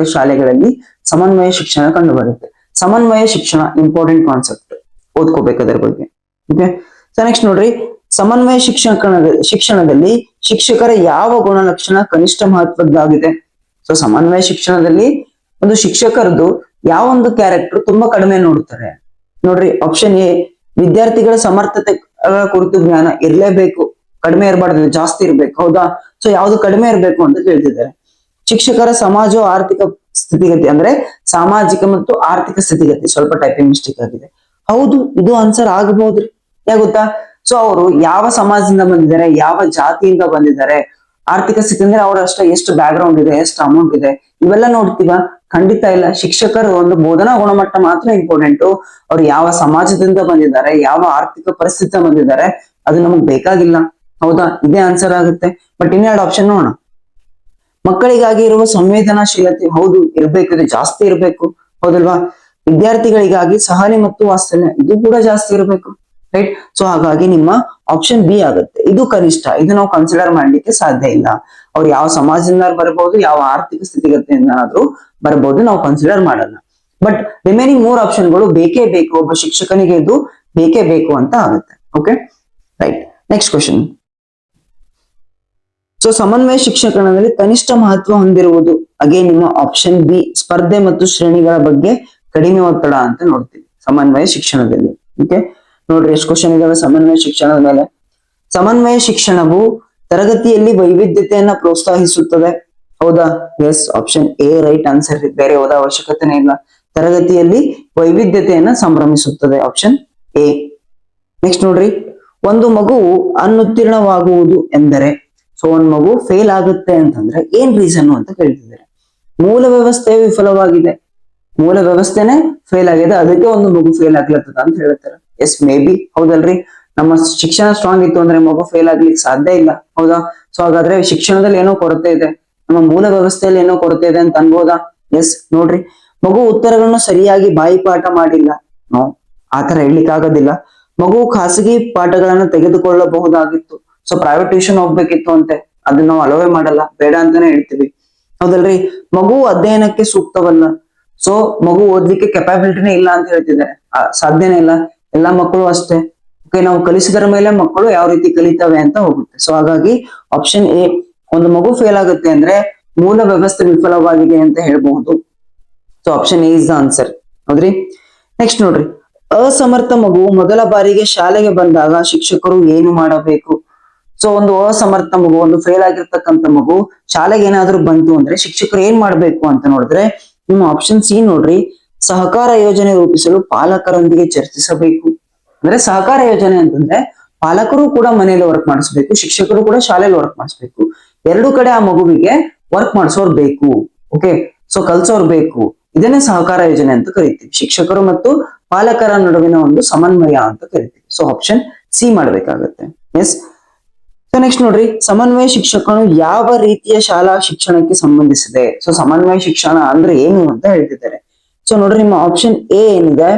ಸಮನ್ವಯ ಶಿಕ್ಷಣ ಕಂಡು ಬರುತ್ತೆ. ಸಮನ್ವಯ ಶಿಕ್ಷಣ ಇಂಪಾರ್ಟೆಂಟ್ ಕಾನ್ಸೆಪ್ಟ್, ಓದ್ಕೋಬೇಕು ಅದರ ಬಗ್ಗೆ. ಓಕೆ. ಸೊ ನೆಕ್ಸ್ಟ್ ನೋಡ್ರಿ, ಸಮನ್ವಯ ಶಿಕ್ಷಣದಲ್ಲಿ ಶಿಕ್ಷಕರ ಯಾವ ಗುಣಲಕ್ಷಣ ಕನಿಷ್ಠ ಮಹತ್ವದ್ದಾಗಿದೆ? ಸೊ ಸಮನ್ವಯ ಶಿಕ್ಷಣದಲ್ಲಿ ಒಂದು ಶಿಕ್ಷಕರದು ಯಾವ ಒಂದು ಕ್ಯಾರೆಕ್ಟರ್ ತುಂಬಾ ಕಡಿಮೆ ನೋಡ್ತಾರೆ ನೋಡ್ರಿ. ಆಪ್ಷನ್ ಎ, ವಿದ್ಯಾರ್ಥಿಗಳ ಸಮರ್ಥತೆ ಕುರಿತು ಜ್ಞಾನ ಇರ್ಲೇಬೇಕು, ಕಡಿಮೆ ಇರಬಾರ್ದು, ಜಾಸ್ತಿ ಇರ್ಬೇಕು. ಹೌದಾ. ಸೊ ಯಾವ್ದು ಕಡಿಮೆ ಇರ್ಬೇಕು ಅಂತ ಕೇಳ್ತಿದ್ದಾರೆ. ಶಿಕ್ಷಕರ ಸಮಾಜ ಆರ್ಥಿಕ ಸ್ಥಿತಿಗತಿ, ಅಂದ್ರೆ ಸಾಮಾಜಿಕ ಮತ್ತು ಆರ್ಥಿಕ ಸ್ಥಿತಿಗತಿ. ಸ್ವಲ್ಪ ಟೈಪಿಂಗ್ ಮಿಸ್ಟೇಕ್ ಆಗಿದೆ. ಹೌದು, ಇದು ಆನ್ಸರ್ ಆಗಬಹುದ್ರಿ. ಯಾಕೆ ಗೊತ್ತಾ? ಸೊ ಅವರು ಯಾವ ಸಮಾಜದಿಂದ ಬಂದಿದ್ದಾರೆ, ಯಾವ ಜಾತಿಯಿಂದ ಬಂದಿದ್ದಾರೆ, ಆರ್ಥಿಕ ಸ್ಥಿತಿ ಅಂದ್ರೆ ಅವ್ರ ಎಷ್ಟು ಬ್ಯಾಕ್ ಗ್ರೌಂಡ್ ಇದೆ, ಎಷ್ಟು ಅಮೌಂಟ್ ಇದೆ, ಇವೆಲ್ಲ ನೋಡ್ತೀವ? ಖಂಡಿತ ಇಲ್ಲ. ಶಿಕ್ಷಕರು ಒಂದು ಬೋಧನಾ ಗುಣಮಟ್ಟ ಮಾತ್ರ ಇಂಪಾರ್ಟೆಂಟ್. ಅವ್ರು ಯಾವ ಸಮಾಜದಿಂದ ಬಂದಿದ್ದಾರೆ, ಯಾವ ಆರ್ಥಿಕ ಪರಿಸ್ಥಿತಿ ಬಂದಿದ್ದಾರೆ, ಅದು ನಮಗ್ ಬೇಕಾಗಿಲ್ಲ. ಹೌದಾ, ಇದೇ ಆನ್ಸರ್ ಆಗುತ್ತೆ. ಬಟ್ ಇನ್ನೆರಡು ಆಪ್ಷನ್ ನೋಡೋಣ. ಮಕ್ಕಳಿಗಾಗಿ ಇರುವ ಸಂವೇದನಾಶೀಲತೆ, ಹೌದು ಇರ್ಬೇಕು, ಇದು ಜಾಸ್ತಿ ಇರ್ಬೇಕು. ಹೌದಲ್ವಾ? ವಿದ್ಯಾರ್ಥಿಗಳಿಗಾಗಿ ಸಹನೆ ಮತ್ತು ವಾತ್ಸಲ್ಯ, ಇದು ಕೂಡ ಜಾಸ್ತಿ ಇರಬೇಕು, ರೈಟ್. ಸೊ ಹಾಗಾಗಿ ನಿಮ್ಮ ಆಪ್ಷನ್ ಬಿ ಆಗುತ್ತೆ. ಇದು ಕನಿಷ್ಠ, ಇದು ನಾವು ಕನ್ಸಿಡರ್ ಮಾಡ್ಲಿಕ್ಕೆ ಸಾಧ್ಯ ಇಲ್ಲ. ಅವ್ರು ಯಾವ ಸಮಾಜದಿಂದ ಬರಬಹುದು, ಯಾವ ಆರ್ಥಿಕ ಸ್ಥಿತಿಗತಿಯಿಂದಾದ್ರೂ ಬರಬಹುದು, ನಾವು ಕನ್ಸಿಡರ್ ಮಾಡಲ್ಲ. ಬಟ್ ರಿಮೈನಿಂಗ್ 3 ಆಪ್ಷನ್ಗಳು ಬೇಕೇ ಬೇಕು, ಒಬ್ಬ ಶಿಕ್ಷಕನಿಗೆ ಇದು ಬೇಕೇ ಬೇಕು ಅಂತ ಆಗುತ್ತೆ. Okay, right. Next question. So ಸಮನ್ವಯ ಶಿಕ್ಷಣದಲ್ಲಿ ಕನಿಷ್ಠ ಮಹತ್ವ ಹೊಂದಿರುವುದು, ಅಗೇನ್ ನಿಮ್ಮ ಆಪ್ಷನ್ ಬಿ, ಸ್ಪರ್ಧೆ ಮತ್ತು ಶ್ರೇಣಿಗಳ ಬಗ್ಗೆ ಕಡಿಮೆ ಒತ್ತಡ ಅಂತ ನೋಡ್ತೀವಿ ಸಮನ್ವಯ ಶಿಕ್ಷಣದಲ್ಲಿ. ಓಕೆ, ನೋಡ್ರಿ ಎಷ್ಟು ಕ್ವಶನ್ ಇದಾವೆ ಸಮನ್ವಯ ಶಿಕ್ಷಣದ ಮೇಲೆ. ಸಮನ್ವಯ ಶಿಕ್ಷಣವು ತರಗತಿಯಲ್ಲಿ ವೈವಿಧ್ಯತೆಯನ್ನ ಪ್ರೋತ್ಸಾಹಿಸುತ್ತದೆ. ಹೌದಾ? Yes, option A right answer. ಬೇರೆ ಓದೋ ಅವಶ್ಯಕತೆನೇ ಇಲ್ಲ. ತರಗತಿಯಲ್ಲಿ ವೈವಿಧ್ಯತೆಯನ್ನ ಸಂಭ್ರಮಿಸುತ್ತದೆ, ಆಪ್ಷನ್ ಎ. ನೆಕ್ಸ್ಟ್ ನೋಡ್ರಿ, ಒಂದು ಮಗುವು ಅನುತ್ತೀರ್ಣವಾಗುವುದು ಎಂದರೆ, ಸೊ ಒಂದ್ ಮಗು ಫೇಲ್ ಆಗುತ್ತೆ ಅಂತಂದ್ರೆ ಏನ್ ರೀಸನ್ ಅಂತ ಕೇಳ್ತಿದ್ದಾರೆ. ಮೂಲ ವ್ಯವಸ್ಥೆ ವಿಫಲವಾಗಿದೆ, ಮೂಲ ವ್ಯವಸ್ಥೆನೆ ಫೇಲ್ ಆಗಿದೆ, ಅದಕ್ಕೆ ಒಂದು ಮಗು ಫೇಲ್ ಆಗ್ಲತ್ತದ ಅಂತ ಹೇಳ್ತಾರೆ. Yes, maybe. ಹೌದಲ್ರಿ? ನಮ್ಮ ಶಿಕ್ಷಣ ಸ್ಟ್ರಾಂಗ್ ಇತ್ತು ಅಂದ್ರೆ ಮಗು ಫೇಲ್ ಆಗ್ಲಿಕ್ಕೆ ಸಾಧ್ಯ ಇಲ್ಲ. ಹೌದಾ? ಸೊ ಹಾಗಾದ್ರೆ ಶಿಕ್ಷಣದಲ್ಲಿ ಏನೋ ಕೊರತೆ ಇದೆ, ನಮ್ಮ ಮೂಲ ವ್ಯವಸ್ಥೆಯಲ್ಲಿ ಏನೋ ಕೊರತೆ ಇದೆ ಅಂತ ಅನ್ಬೋದಾ? ಎಸ್. ನೋಡ್ರಿ, ಮಗು ಉತ್ತರಗಳನ್ನು ಸರಿಯಾಗಿ ಬಾಯಿಪಾಠ ಮಾಡಿಲ್ಲ, ನೋ, ಆತರ ಹೇಳಲಿಕ್ಕೆ ಆಗೋದಿಲ್ಲ. ಮಗು ಖಾಸಗಿ ಪಾಠಗಳನ್ನ ತೆಗೆದುಕೊಳ್ಳಬಹುದಾಗಿತ್ತು, ಸೊ ಪ್ರೈವೇಟ್ ಟ್ಯೂಷನ್ ಹೋಗ್ಬೇಕಿತ್ತು ಅಂತೆ, ಅದನ್ನ ನಾವು ಅಲೋವೆ ಮಾಡಲ್ಲ, ಬೇಡ ಅಂತಾನೆ ಹೇಳ್ತೀವಿ. ಹೌದಲ್ರಿ? ಮಗು ಅಧ್ಯಯನಕ್ಕೆ ಸೂಕ್ತವಲ್ಲ, ಸೊ ಮಗು ಓದ್ಲಿಕ್ಕೆ ಕೆಪಾಬಿಲಿಟಿನೇ ಇಲ್ಲ ಅಂತ ಹೇಳ್ತಿದ್ದಾರೆ, ಸಾಧ್ಯನೇ ಇಲ್ಲ. ಎಲ್ಲಾ ಮಕ್ಕಳು ಅಷ್ಟೇ. ಓಕೆ, ನಾವು ಕಲಿಸಿದ್ರ ಮೇಲೆ ಮಕ್ಕಳು ಯಾವ ರೀತಿ ಕಲಿತವೆ ಅಂತ ಹೋಗುತ್ತೆ. ಸೊ ಹಾಗಾಗಿ ಆಪ್ಷನ್ ಎ, ಒಂದು ಮಗು ಫೇಲ್ ಆಗುತ್ತೆ ಅಂದ್ರೆ ಮೂಲ ವ್ಯವಸ್ಥೆ ವಿಫಲವಾಗಿದೆ ಅಂತ ಹೇಳ್ಬಹುದು. So option A is the answer. ಹೌದ್ರಿ? ನೆಕ್ಸ್ಟ್ ನೋಡ್ರಿ, ಅಸಮರ್ಥ ಮಗು ಮೊದಲ ಬಾರಿಗೆ ಶಾಲೆಗೆ ಬಂದಾಗ ಶಿಕ್ಷಕರು ಏನು ಮಾಡಬೇಕು? ಸೊ ಒಂದು ಅಸಮರ್ಥ ಮಗು, ಒಂದು ಫೇಲ್ ಆಗಿರ್ತಕ್ಕಂಥ ಮಗು ಶಾಲೆಗೆ ಏನಾದ್ರೂ ಬಂತು ಅಂದ್ರೆ ಶಿಕ್ಷಕರು ಏನ್ ಮಾಡ್ಬೇಕು ಅಂತ ನೋಡಿದ್ರೆ ನಿಮ್ಮ ಆಪ್ಷನ್ ಸಿ ನೋಡ್ರಿ, ಸಹಕಾರ ಯೋಜನೆ ರೂಪಿಸಲು ಪಾಲಕರೊಂದಿಗೆ ಚರ್ಚಿಸಬೇಕು. ಅಂದ್ರೆ ಸಹಕಾರ ಯೋಜನೆ ಅಂತಂದ್ರೆ ಪಾಲಕರು ಕೂಡ ಮನೆಯಲ್ಲಿ ವರ್ಕ್ ಮಾಡಿಸ್ಬೇಕು, ಶಿಕ್ಷಕರು ಕೂಡ ಶಾಲೆಯಲ್ಲಿ ವರ್ಕ್ ಮಾಡಿಸ್ಬೇಕು. ಎರಡು ಕಡೆ ಆ ಮಗುವಿಗೆ ವರ್ಕ್ ಮಾಡಿಸೋರ್ ಬೇಕು. ಓಕೆ, ಸೊ ಕಲ್ಸೋರ್ ಬೇಕು. ಇದನ್ನೇ ಸಹಕಾರ ಯೋಜನೆ ಅಂತ ಕರಿತೀವಿ. ಶಿಕ್ಷಕರು ಮತ್ತು ಪಾಲಕರ ನಡುವಿನ ಒಂದು ಸಮನ್ವಯ ಅಂತ ಕರಿತೀವಿ. ಸೊ ಆಪ್ಷನ್ ಸಿ ಮಾಡ್ಬೇಕಾಗತ್ತೆ. ಎಸ್. ಸೊ ನೆಕ್ಸ್ಟ್ ನೋಡ್ರಿ, ಸಮನ್ವಯ ಶಿಕ್ಷಕನು ಯಾವ ರೀತಿಯ ಶಾಲಾ ಶಿಕ್ಷಣಕ್ಕೆ ಸಂಬಂಧಿಸಿದೆ? ಸೊ ಸಮನ್ವಯ ಶಿಕ್ಷಣ ಅಂದ್ರೆ ಏನು ಅಂತ ಹೇಳ್ತಿದ್ದಾರೆ. ಸೊ ನೋಡ್ರಿ, ನಿಮ್ಮ ಆಪ್ಷನ್ ಎ ಏನಿದೆ,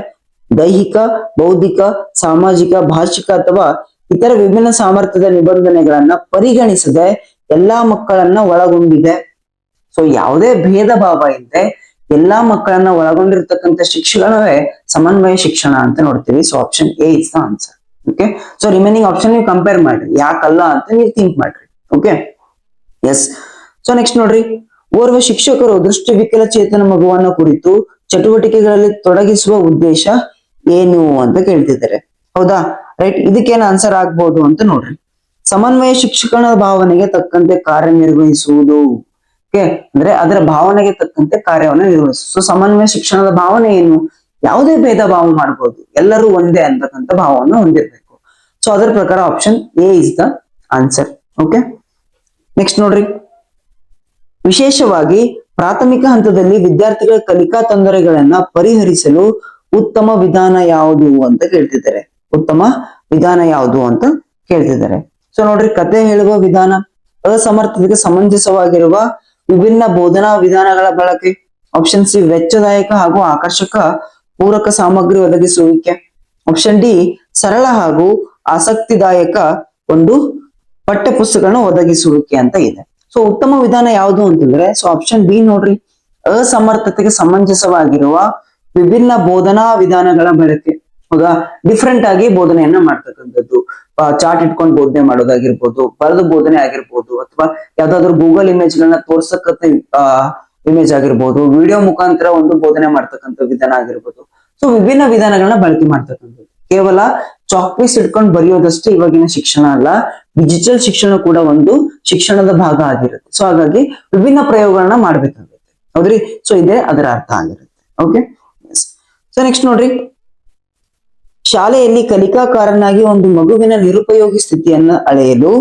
ದೈಹಿಕ, ಬೌದ್ಧಿಕ, ಸಾಮಾಜಿಕ, ಭಾಷಿಕ ಅಥವಾ ಇತರ ವಿಭಿನ್ನ ಸಾಮರ್ಥ್ಯದ ನಿಬಂಧನೆಗಳನ್ನ ಪರಿಗಣಿಸದೆ ಎಲ್ಲಾ ಮಕ್ಕಳನ್ನ ಒಳಗೊಂಡಿದೆ. ಸೊ ಯಾವುದೇ ಭೇದ ಭಾವ ಇಲ್ಲದೆ ಎಲ್ಲಾ ಮಕ್ಕಳನ್ನ ಒಳಗೊಂಡಿರ್ತಕ್ಕಂಥ ಶಿಕ್ಷಣವೇ ಸಮನ್ವಯ ಶಿಕ್ಷಣ ಅಂತ ನೋಡ್ತೀವಿ. So option A is the answer. Okay, so remaining option ನೀವು ಕಂಪೇರ್ ಮಾಡ್ರಿ, ಯಾಕಲ್ಲ ಅಂತ ನೀವು ಥಿಂಕ್ ಮಾಡ್ರಿ. Okay, yes. ಸೊ ನೆಕ್ಸ್ಟ್ ನೋಡ್ರಿ, ಓರ್ವ ಶಿಕ್ಷಕರು ದೃಷ್ಟಿ ವಿಕಲಚೇತನ ಮಗುವನ್ನ ಕುರಿತು ಚಟುವಟಿಕೆಗಳಲ್ಲಿ ತೊಡಗಿಸುವ ಉದ್ದೇಶ ಏನು ಅಂತ ಕೇಳ್ತಿದ್ದಾರೆ. ಹೌದಾ, ರೈಟ್. ಇದಕ್ಕೇನು ಆನ್ಸರ್ ಆಗ್ಬಹುದು ಅಂತ ನೋಡ್ರಿ. ಸಮನ್ವಯ ಶಿಕ್ಷಕನ ಭಾವನೆಗೆ ತಕ್ಕಂತೆ ಕಾರ್ಯನಿರ್ವಹಿಸುವುದು. ಓಕೆ, ಅಂದ್ರೆ ಅದರ ಭಾವನೆಗೆ ತಕ್ಕಂತೆ ಕಾರ್ಯವನ್ನು ನಿರ್ವಹಿಸುವುದು. ಸೊ ಸಮನ್ವಯ ಶಿಕ್ಷಣದ ಭಾವನೆ ಏನು? ಯಾವುದೇ ಭೇದ ಭಾವ ಮಾಡಬಹುದು, ಎಲ್ಲರೂ ಒಂದೇ ಅಂತಕ್ಕಂಥ ಭಾವವನ್ನು ಹೊಂದಿರಬೇಕು. ಸೊ ಅದರ ಪ್ರಕಾರ option A is the answer. Okay, next ನೋಡ್ರಿ, ವಿಶೇಷವಾಗಿ ಪ್ರಾಥಮಿಕ ಹಂತದಲ್ಲಿ ವಿದ್ಯಾರ್ಥಿಗಳ ಕಲಿಕಾ ತೊಂದರೆಗಳನ್ನ ಪರಿಹರಿಸಲು ಉತ್ತಮ ವಿಧಾನ ಯಾವುದು ಅಂತ ಕೇಳ್ತಿದ್ದಾರೆ. ಉತ್ತಮ ವಿಧಾನ ಯಾವುದು ಅಂತ ಕೇಳ್ತಿದ್ದಾರೆ. ಸೊ ನೋಡ್ರಿ, ಕತೆ ಹೇಳುವ ವಿಧಾನ, ಅಸಮರ್ಥತೆಗೆ ಸಮಂಜಸವಾಗಿರುವ ವಿಭಿನ್ನ ಬೋಧನಾ ವಿಧಾನಗಳ ಬಳಕೆ. ಆಪ್ಷನ್ ಸಿ, ವೆಚ್ಚದಾಯಕ ಹಾಗೂ ಆಕರ್ಷಕ ಪೂರಕ ಸಾಮಗ್ರಿ ಒದಗಿಸುವಿಕೆ. ಆಪ್ಷನ್ ಡಿ, ಸರಳ ಹಾಗೂ ಆಸಕ್ತಿದಾಯಕ ಒಂದು ಪಠ್ಯ ಪುಸ್ತಕಗಳನ್ನ ಒದಗಿಸುವಿಕೆ ಅಂತ ಇದೆ. ಸೊ ಉತ್ತಮ ವಿಧಾನ ಯಾವುದು ಅಂತಂದ್ರೆ, ಸೊ ಆಪ್ಷನ್ ಬಿ ನೋಡ್ರಿ, ಅಸಮರ್ಥತೆಗೆ ಸಮಂಜಸವಾಗಿರುವ ವಿಭಿನ್ನ ಬೋಧನಾ ವಿಧಾನಗಳ ಬಳಕೆ. ಹೌದಾ, ಡಿಫ್ರೆಂಟ್ ಆಗಿ ಬೋಧನೆಯನ್ನ ಮಾಡ್ತಕ್ಕಂಥದ್ದು. ಚಾರ್ಟ್ ಇಟ್ಕೊಂಡು ಬೋಧನೆ ಮಾಡೋದಾಗಿರ್ಬೋದು, ಬರೆದು ಬೋಧನೆ ಆಗಿರ್ಬೋದು, ಅಥವಾ ಯಾವ್ದಾದ್ರು ಗೂಗಲ್ ಇಮೇಜ್ ಗಳನ್ನ ತೋರ್ಸಕ್ಕಂತ ಇಮೇಜ್ ಆಗಿರ್ಬೋದು, ವಿಡಿಯೋ ಮುಖಾಂತರ ಒಂದು ಬೋಧನೆ ಮಾಡ್ತಕ್ಕಂಥ ವಿಧಾನ ಆಗಿರ್ಬೋದು. ಸೊ ವಿಭಿನ್ನ ವಿಧಾನಗಳನ್ನ ಬಳಕೆ ಮಾಡ್ತಕ್ಕಂಥದ್ದು. ಕೇವಲ ಚಾಕ್ ಪೀಸ್ ಇಟ್ಕೊಂಡು ಬರೆಯೋದಷ್ಟೇ ಇವಾಗಿನ ಶಿಕ್ಷಣ ಅಲ್ಲ, ಡಿಜಿಟಲ್ ಶಿಕ್ಷಣ ಕೂಡ ಒಂದು ಶಿಕ್ಷಣದ ಭಾಗ ಆಗಿರುತ್ತೆ. ಸೊ ಹಾಗಾಗಿ ವಿಭಿನ್ನ ಪ್ರಯೋಗಗಳನ್ನ ಮಾಡ್ಬೇಕಾಗುತ್ತೆ. ಹೌದ್ರಿ, ಸೊ ಇದೇ ಅದರ ಅರ್ಥ ಆಗಿರುತ್ತೆ. ಓಕೆ, ಸೊ ನೆಕ್ಸ್ಟ್ ನೋಡ್ರಿ, ಶಾಲೆಯಲ್ಲಿ ಕಲಿಕಾಕಾರನಾಗಿ ಒಂದು ಮಗುವಿನ ನಿರುಪಯೋಗಿ ಸ್ಥಿತಿಯನ್ನ ಅಳೆಯಲು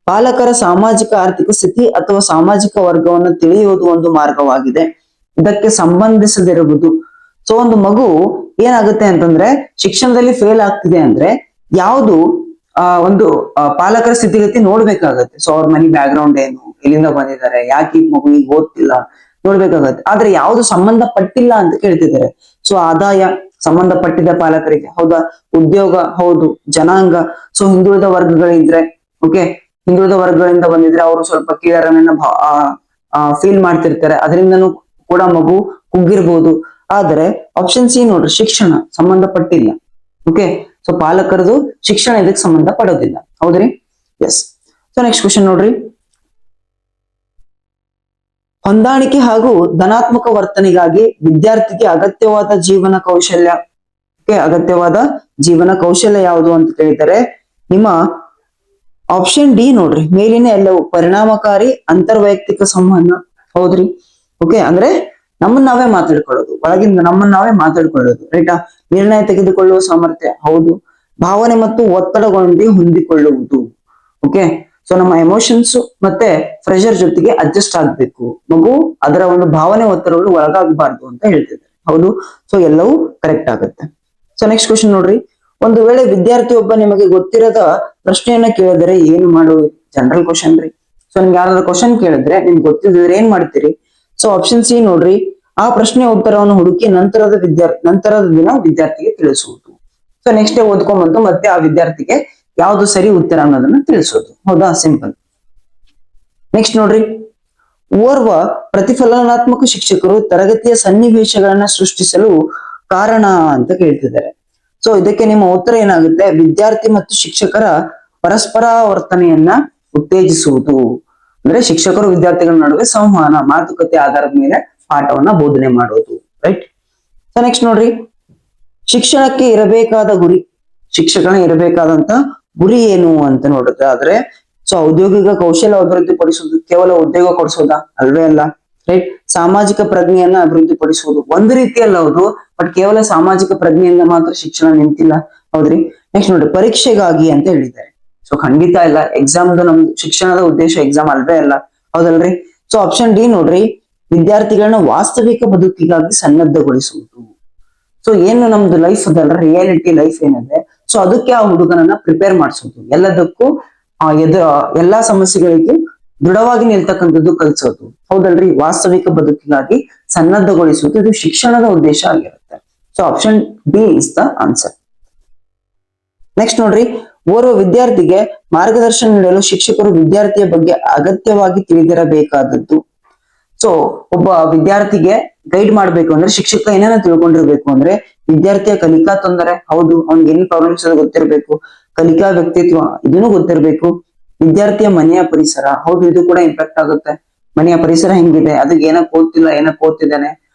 ಪಾಲಕರ ಸಾಮಾಜಿಕ ಆರ್ಥಿಕ ಸ್ಥಿತಿ ಅಥವಾ ಸಾಮಾಜಿಕ ವರ್ಗವನ್ನು ತಿಳಿಯುವುದು ಒಂದು ಮಾರ್ಗವಾಗಿದೆ. ಇದಕ್ಕೆ ಸಂಬಂಧಿಸದಿರುವುದು. ಸೊ ಒಂದು ಮಗು ಏನಾಗುತ್ತೆ ಅಂತಂದ್ರೆ ಶಿಕ್ಷಣದಲ್ಲಿ ಫೇಲ್ ಆಗ್ತಿದೆ ಅಂದ್ರೆ ಯಾವುದು ಒಂದು ಪಾಲಕರ ಸ್ಥಿತಿಗತಿ ನೋಡ್ಬೇಕಾಗತ್ತೆ. ಸೊ ಅವ್ರ ಮನಿ ಬ್ಯಾಕ್ ಗ್ರೌಂಡ್ ಏನು, ಎಲ್ಲಿಂದ ಬಂದಿದ್ದಾರೆ, ಯಾಕೆ ಈ ಮಗು ಈಗ ಓದ್ತಿಲ್ಲ ನೋಡ್ಬೇಕಾಗತ್ತೆ. ಆದ್ರೆ ಯಾವ್ದು ಸಂಬಂಧ ಪಟ್ಟಿಲ್ಲ ಅಂತ ಕೇಳ್ತಿದ್ದಾರೆ. ಸೊ ಆದಾಯ ಸಂಬಂಧಪಟ್ಟಿದ ಪಾಲಕರಿಗೆ, ಹೌದಾ, ಉದ್ಯೋಗ, ಹೌದು, ಜನಾಂಗ. ಸೊ ಹಿಂದುಳಿದ ವರ್ಗಗಳಿದ್ರೆ, ಓಕೆ, ಹಿಂದುಳಿದ ವರ್ಗಗಳಿಂದ ಬಂದಿದ್ರೆ ಅವರು ಸ್ವಲ್ಪ ಕೀಳರನ್ನ ಫೀಲ್ ಮಾಡ್ತಿರ್ತಾರೆ, ಅದರಿಂದನೂ ಕೂಡ ಮಗು ಕುಗ್ಗಿರ್ಬೋದು. ಆದ್ರೆ ಆಪ್ಷನ್ ಸಿ ನೋಡ್ರಿ, ಶಿಕ್ಷಣ ಸಂಬಂಧಪಟ್ಟಿಲ್ಲ. ಓಕೆ, ಸೊ ಪಾಲಕರದು ಶಿಕ್ಷಣ ಇದಕ್ಕೆ ಸಂಬಂಧ ಪಡೋದಿಲ್ಲ. ಹೌದ್ರಿ, ಎಸ್. ಸೊ ನೆಕ್ಸ್ಟ್ ಕ್ವಶನ್ ನೋಡ್ರಿ, ಹೊಂದಾಣಿಕೆ ಹಾಗೂ ಧನಾತ್ಮಕ ವರ್ತನೆಗಾಗಿ ವಿದ್ಯಾರ್ಥಿಗೆ ಅಗತ್ಯವಾದ ಜೀವನ ಕೌಶಲ್ಯ. ಅಗತ್ಯವಾದ ಜೀವನ ಕೌಶಲ್ಯ ಯಾವುದು ಅಂತ ಕೇಳಿದರೆ ನಿಮ್ಮ ಆಪ್ಷನ್ ಡಿ ನೋಡ್ರಿ, ಮೇಲಿನ ಎಲ್ಲವೂ ಪರಿಣಾಮಕಾರಿ ಅಂತರ್ವೈಯಕ್ತಿಕ ಸಂವಹನ. ಹೌದ್ರಿ, ಓಕೆ, ಅಂದ್ರೆ ನಮ್ಮನ್ನ ನಾವೇ ಮಾತಾಡ್ಕೊಳ್ಳೋದು, ಒಳಗಿಂದ ನಮ್ಮನ್ನ ನಾವೇ ಮಾತಾಡ್ಕೊಳ್ಳೋದು. ರೈಟಾ, ನಿರ್ಣಯ ತೆಗೆದುಕೊಳ್ಳುವ ಸಾಮರ್ಥ್ಯ. ಹೌದು, ಭಾವನೆ ಮತ್ತು ಒತ್ತಡಗಳೊಂದಿಗೆ ಹೊಂದಿಕೊಳ್ಳುವುದು. ಓಕೆ, ಸೊ ನಮ್ಮ ಎಮೋಷನ್ಸ್ ಮತ್ತೆ ಪ್ರೆಷರ್ ಜೊತೆಗೆ ಅಡ್ಜಸ್ಟ್ ಆಗ್ಬೇಕು ಮಗು, ಅದರ ಒಂದು ಭಾವನೆ ಒತ್ತಡಗಳು ಒಳಗಾಗಬಾರ್ದು ಅಂತ ಹೇಳ್ತಿದ್ದಾರೆ. ಹೌದು, ಸೊ ಎಲ್ಲವೂ ಕರೆಕ್ಟ್ ಆಗುತ್ತೆ. ಸೊ ನೆಕ್ಸ್ಟ್ ಕ್ವಶನ್ ನೋಡ್ರಿ, ಒಂದು ವೇಳೆ ವಿದ್ಯಾರ್ಥಿ ಒಬ್ಬ ನಿಮಗೆ ಗೊತ್ತಿರದ ಪ್ರಶ್ನೆಯನ್ನ ಕೇಳಿದರೆ ಏನು ಮಾಡುವುದು? ಜನರಲ್ ಕ್ವಶನ್ ರೀ. ಸೊ ನಿಮ್ಗೆ ಯಾರಾದ್ರೂ ಕ್ವಶನ್ ಕೇಳಿದ್ರೆ ನಿಮ್ಗೆ ಗೊತ್ತಿದ್ರೆ ಏನ್ ಮಾಡ್ತೀರಿ? ಸೊ ಆಪ್ಷನ್ ಸಿ ನೋಡ್ರಿ, ಆ ಪ್ರಶ್ನೆಯ ಉತ್ತರವನ್ನು ಹುಡುಕಿ ನಂತರದ ದಿನ ವಿದ್ಯಾರ್ಥಿಗೆ ತಿಳಿಸುವುದು. ಸೊ ನೆಕ್ಸ್ಟ್ ಡೇ ಓದ್ಕೊಂಡ್ಬಂದು ಮತ್ತೆ ಆ ವಿದ್ಯಾರ್ಥಿಗೆ ಯಾವ್ದು ಸರಿ ಉತ್ತರ ಅನ್ನೋದನ್ನ ತಿಳಿಸೋದು. ಹೌದಾ, ಸಿಂಪಲ್. ನೆಕ್ಸ್ಟ್ ನೋಡ್ರಿ, ಓರ್ವ ಪ್ರತಿಫಲನಾತ್ಮಕ ಶಿಕ್ಷಕರು ತರಗತಿಯ ಸನ್ನಿವೇಶಗಳನ್ನ ಸೃಷ್ಟಿಸಲು ಕಾರಣ ಅಂತ ಕೇಳ್ತಿದ್ದಾರೆ. ಸೊ ಇದಕ್ಕೆ ನಿಮ್ಮ ಉತ್ತರ ಏನಾಗುತ್ತೆ? ವಿದ್ಯಾರ್ಥಿ ಮತ್ತು ಶಿಕ್ಷಕರ ಪರಸ್ಪರ ವರ್ತನೆಯನ್ನ ಉತ್ತೇಜಿಸುವುದು. ಅಂದ್ರೆ ಶಿಕ್ಷಕರು ವಿದ್ಯಾರ್ಥಿಗಳ ನಡುವೆ ಸಂವಹನ, ಮಾತುಕತೆ ಆಧಾರದ ಮೇಲೆ ಪಾಠವನ್ನ ಬೋಧನೆ ಮಾಡೋದು. ರೈಟ್. ಸೊ ನೆಕ್ಸ್ಟ್ ನೋಡ್ರಿ, ಶಿಕ್ಷಣಕ್ಕೆ ಇರಬೇಕಾದ ಗುರಿ, ಶಿಕ್ಷಕನ ಇರಬೇಕಾದಂತ ಗುರಿ ಏನು ಅಂತ ನೋಡೋದಾದ್ರೆ, ಸೊ ಔದ್ಯೋಗಿಕ ಕೌಶಲ್ಯ ಅಭಿವೃದ್ಧಿ ಪಡಿಸುವುದು. ಕೇವಲ ಉದ್ಯೋಗ ಕೊಡಿಸೋದಾ? ಅಲ್ವೇ ಅಲ್ಲ. ರೈಟ್. ಸಾಮಾಜಿಕ ಪ್ರಜ್ಞೆಯನ್ನ ಅಭಿವೃದ್ಧಿ ಪಡಿಸುವುದು ಒಂದು ರೀತಿಯಲ್ಲ ಹೌದು, ಬಟ್ ಕೇವಲ ಸಾಮಾಜಿಕ ಪ್ರಜ್ಞೆಯಿಂದ ಮಾತ್ರ ಶಿಕ್ಷಣ ನಿಂತಿಲ್ಲ. ಹೌದ್ರಿ. ನೆಕ್ಸ್ಟ್ ನೋಡ್ರಿ, ಪರೀಕ್ಷೆಗಾಗಿ ಅಂತ ಹೇಳಿದ್ದಾರೆ. ಸೊ ಖಂಡಿತ ಇಲ್ಲ, ಎಕ್ಸಾಮ್ದು ನಮ್ದು ಶಿಕ್ಷಣದ ಉದ್ದೇಶ ಎಕ್ಸಾಮ್ ಅಲ್ವೇ ಅಲ್ಲ. ಹೌದಲ್ರಿ. ಸೊ ಆಪ್ಷನ್ ಡಿ ನೋಡ್ರಿ, ವಿದ್ಯಾರ್ಥಿಗಳನ್ನ ವಾಸ್ತವಿಕ ಬದುಕಿಗಾಗಿ ಸನ್ನದ್ಧಗೊಳಿಸುವುದು. ಸೊ ಏನು ನಮ್ದು ಲೈಫ್ ಅದಲ್ಲ, ರಿಯಾಲಿಟಿ ಲೈಫ್ ಏನಿದೆ, ಸೊ ಅದಕ್ಕೆ ಆ ಹುಡುಗನನ್ನ ಪ್ರಿಪೇರ್ ಮಾಡಿಸೋದು, ಎಲ್ಲದಕ್ಕೂ ಎಲ್ಲಾ ಸಮಸ್ಯೆಗಳಿಗೆ ದೃಢವಾಗಿ ನಿಲ್ತಕ್ಕಂಥದ್ದು ಕಲಿಸೋದು. ಹೌದಲ್ರಿ. ವಾಸ್ತವಿಕ ಬದುಕಿಗಾಗಿ ಸನ್ನದ್ಧಗೊಳಿಸುವುದು, ಇದು ಶಿಕ್ಷಣದ ಉದ್ದೇಶ ಆಗಿರುತ್ತೆ. So option D is the answer. Next ನೋಡ್ರಿ, ಓರ್ವ ವಿದ್ಯಾರ್ಥಿಗೆ ಮಾರ್ಗದರ್ಶನ ನೀಡಲು ಶಿಕ್ಷಕರು ವಿದ್ಯಾರ್ಥಿಯ ಬಗ್ಗೆ ಅಗತ್ಯವಾಗಿ ತಿಳಿದಿರಬೇಕಾದದ್ದು. ಸೊ ಒಬ್ಬ ವಿದ್ಯಾರ್ಥಿಗೆ ಗೈಡ್ ಮಾಡ್ಬೇಕು ಅಂದ್ರೆ ಶಿಕ್ಷಕ ಏನೇನ ತಿಳ್ಕೊಂಡಿರ್ಬೇಕು ಅಂದ್ರೆ, ವಿದ್ಯಾರ್ಥಿಯ ಕಲಿಕಾ ತೊಂದರೆ, ಹೌದು, ಅವ್ನಿಗೆ ಏನ್ ಪ್ರಾಬ್ಲಮ್ಸ್ ಗೊತ್ತಿರ್ಬೇಕು, ಕಲಿಕಾ ವ್ಯಕ್ತಿತ್ವ ಇದನ್ನು ಗೊತ್ತಿರ್ಬೇಕು, ವಿದ್ಯಾರ್ಥಿಯ ಮನೆಯ ಪರಿಸರ, ಹೌದು ಇದು ಕೂಡ ಇಂಪ್ಯಾಕ್ಟ್ ಆಗುತ್ತೆ. ಮನೆಯ ಪರಿಸರ ಹೆಂಗಿದೆ, ಅದಕ್ಕೆ ಏನಕ್ಕೆ ಓದ್ತಿಲ್ಲ ಏನಕ್ಕೆ ಓದ್ತಿದ್ದಾನೆ,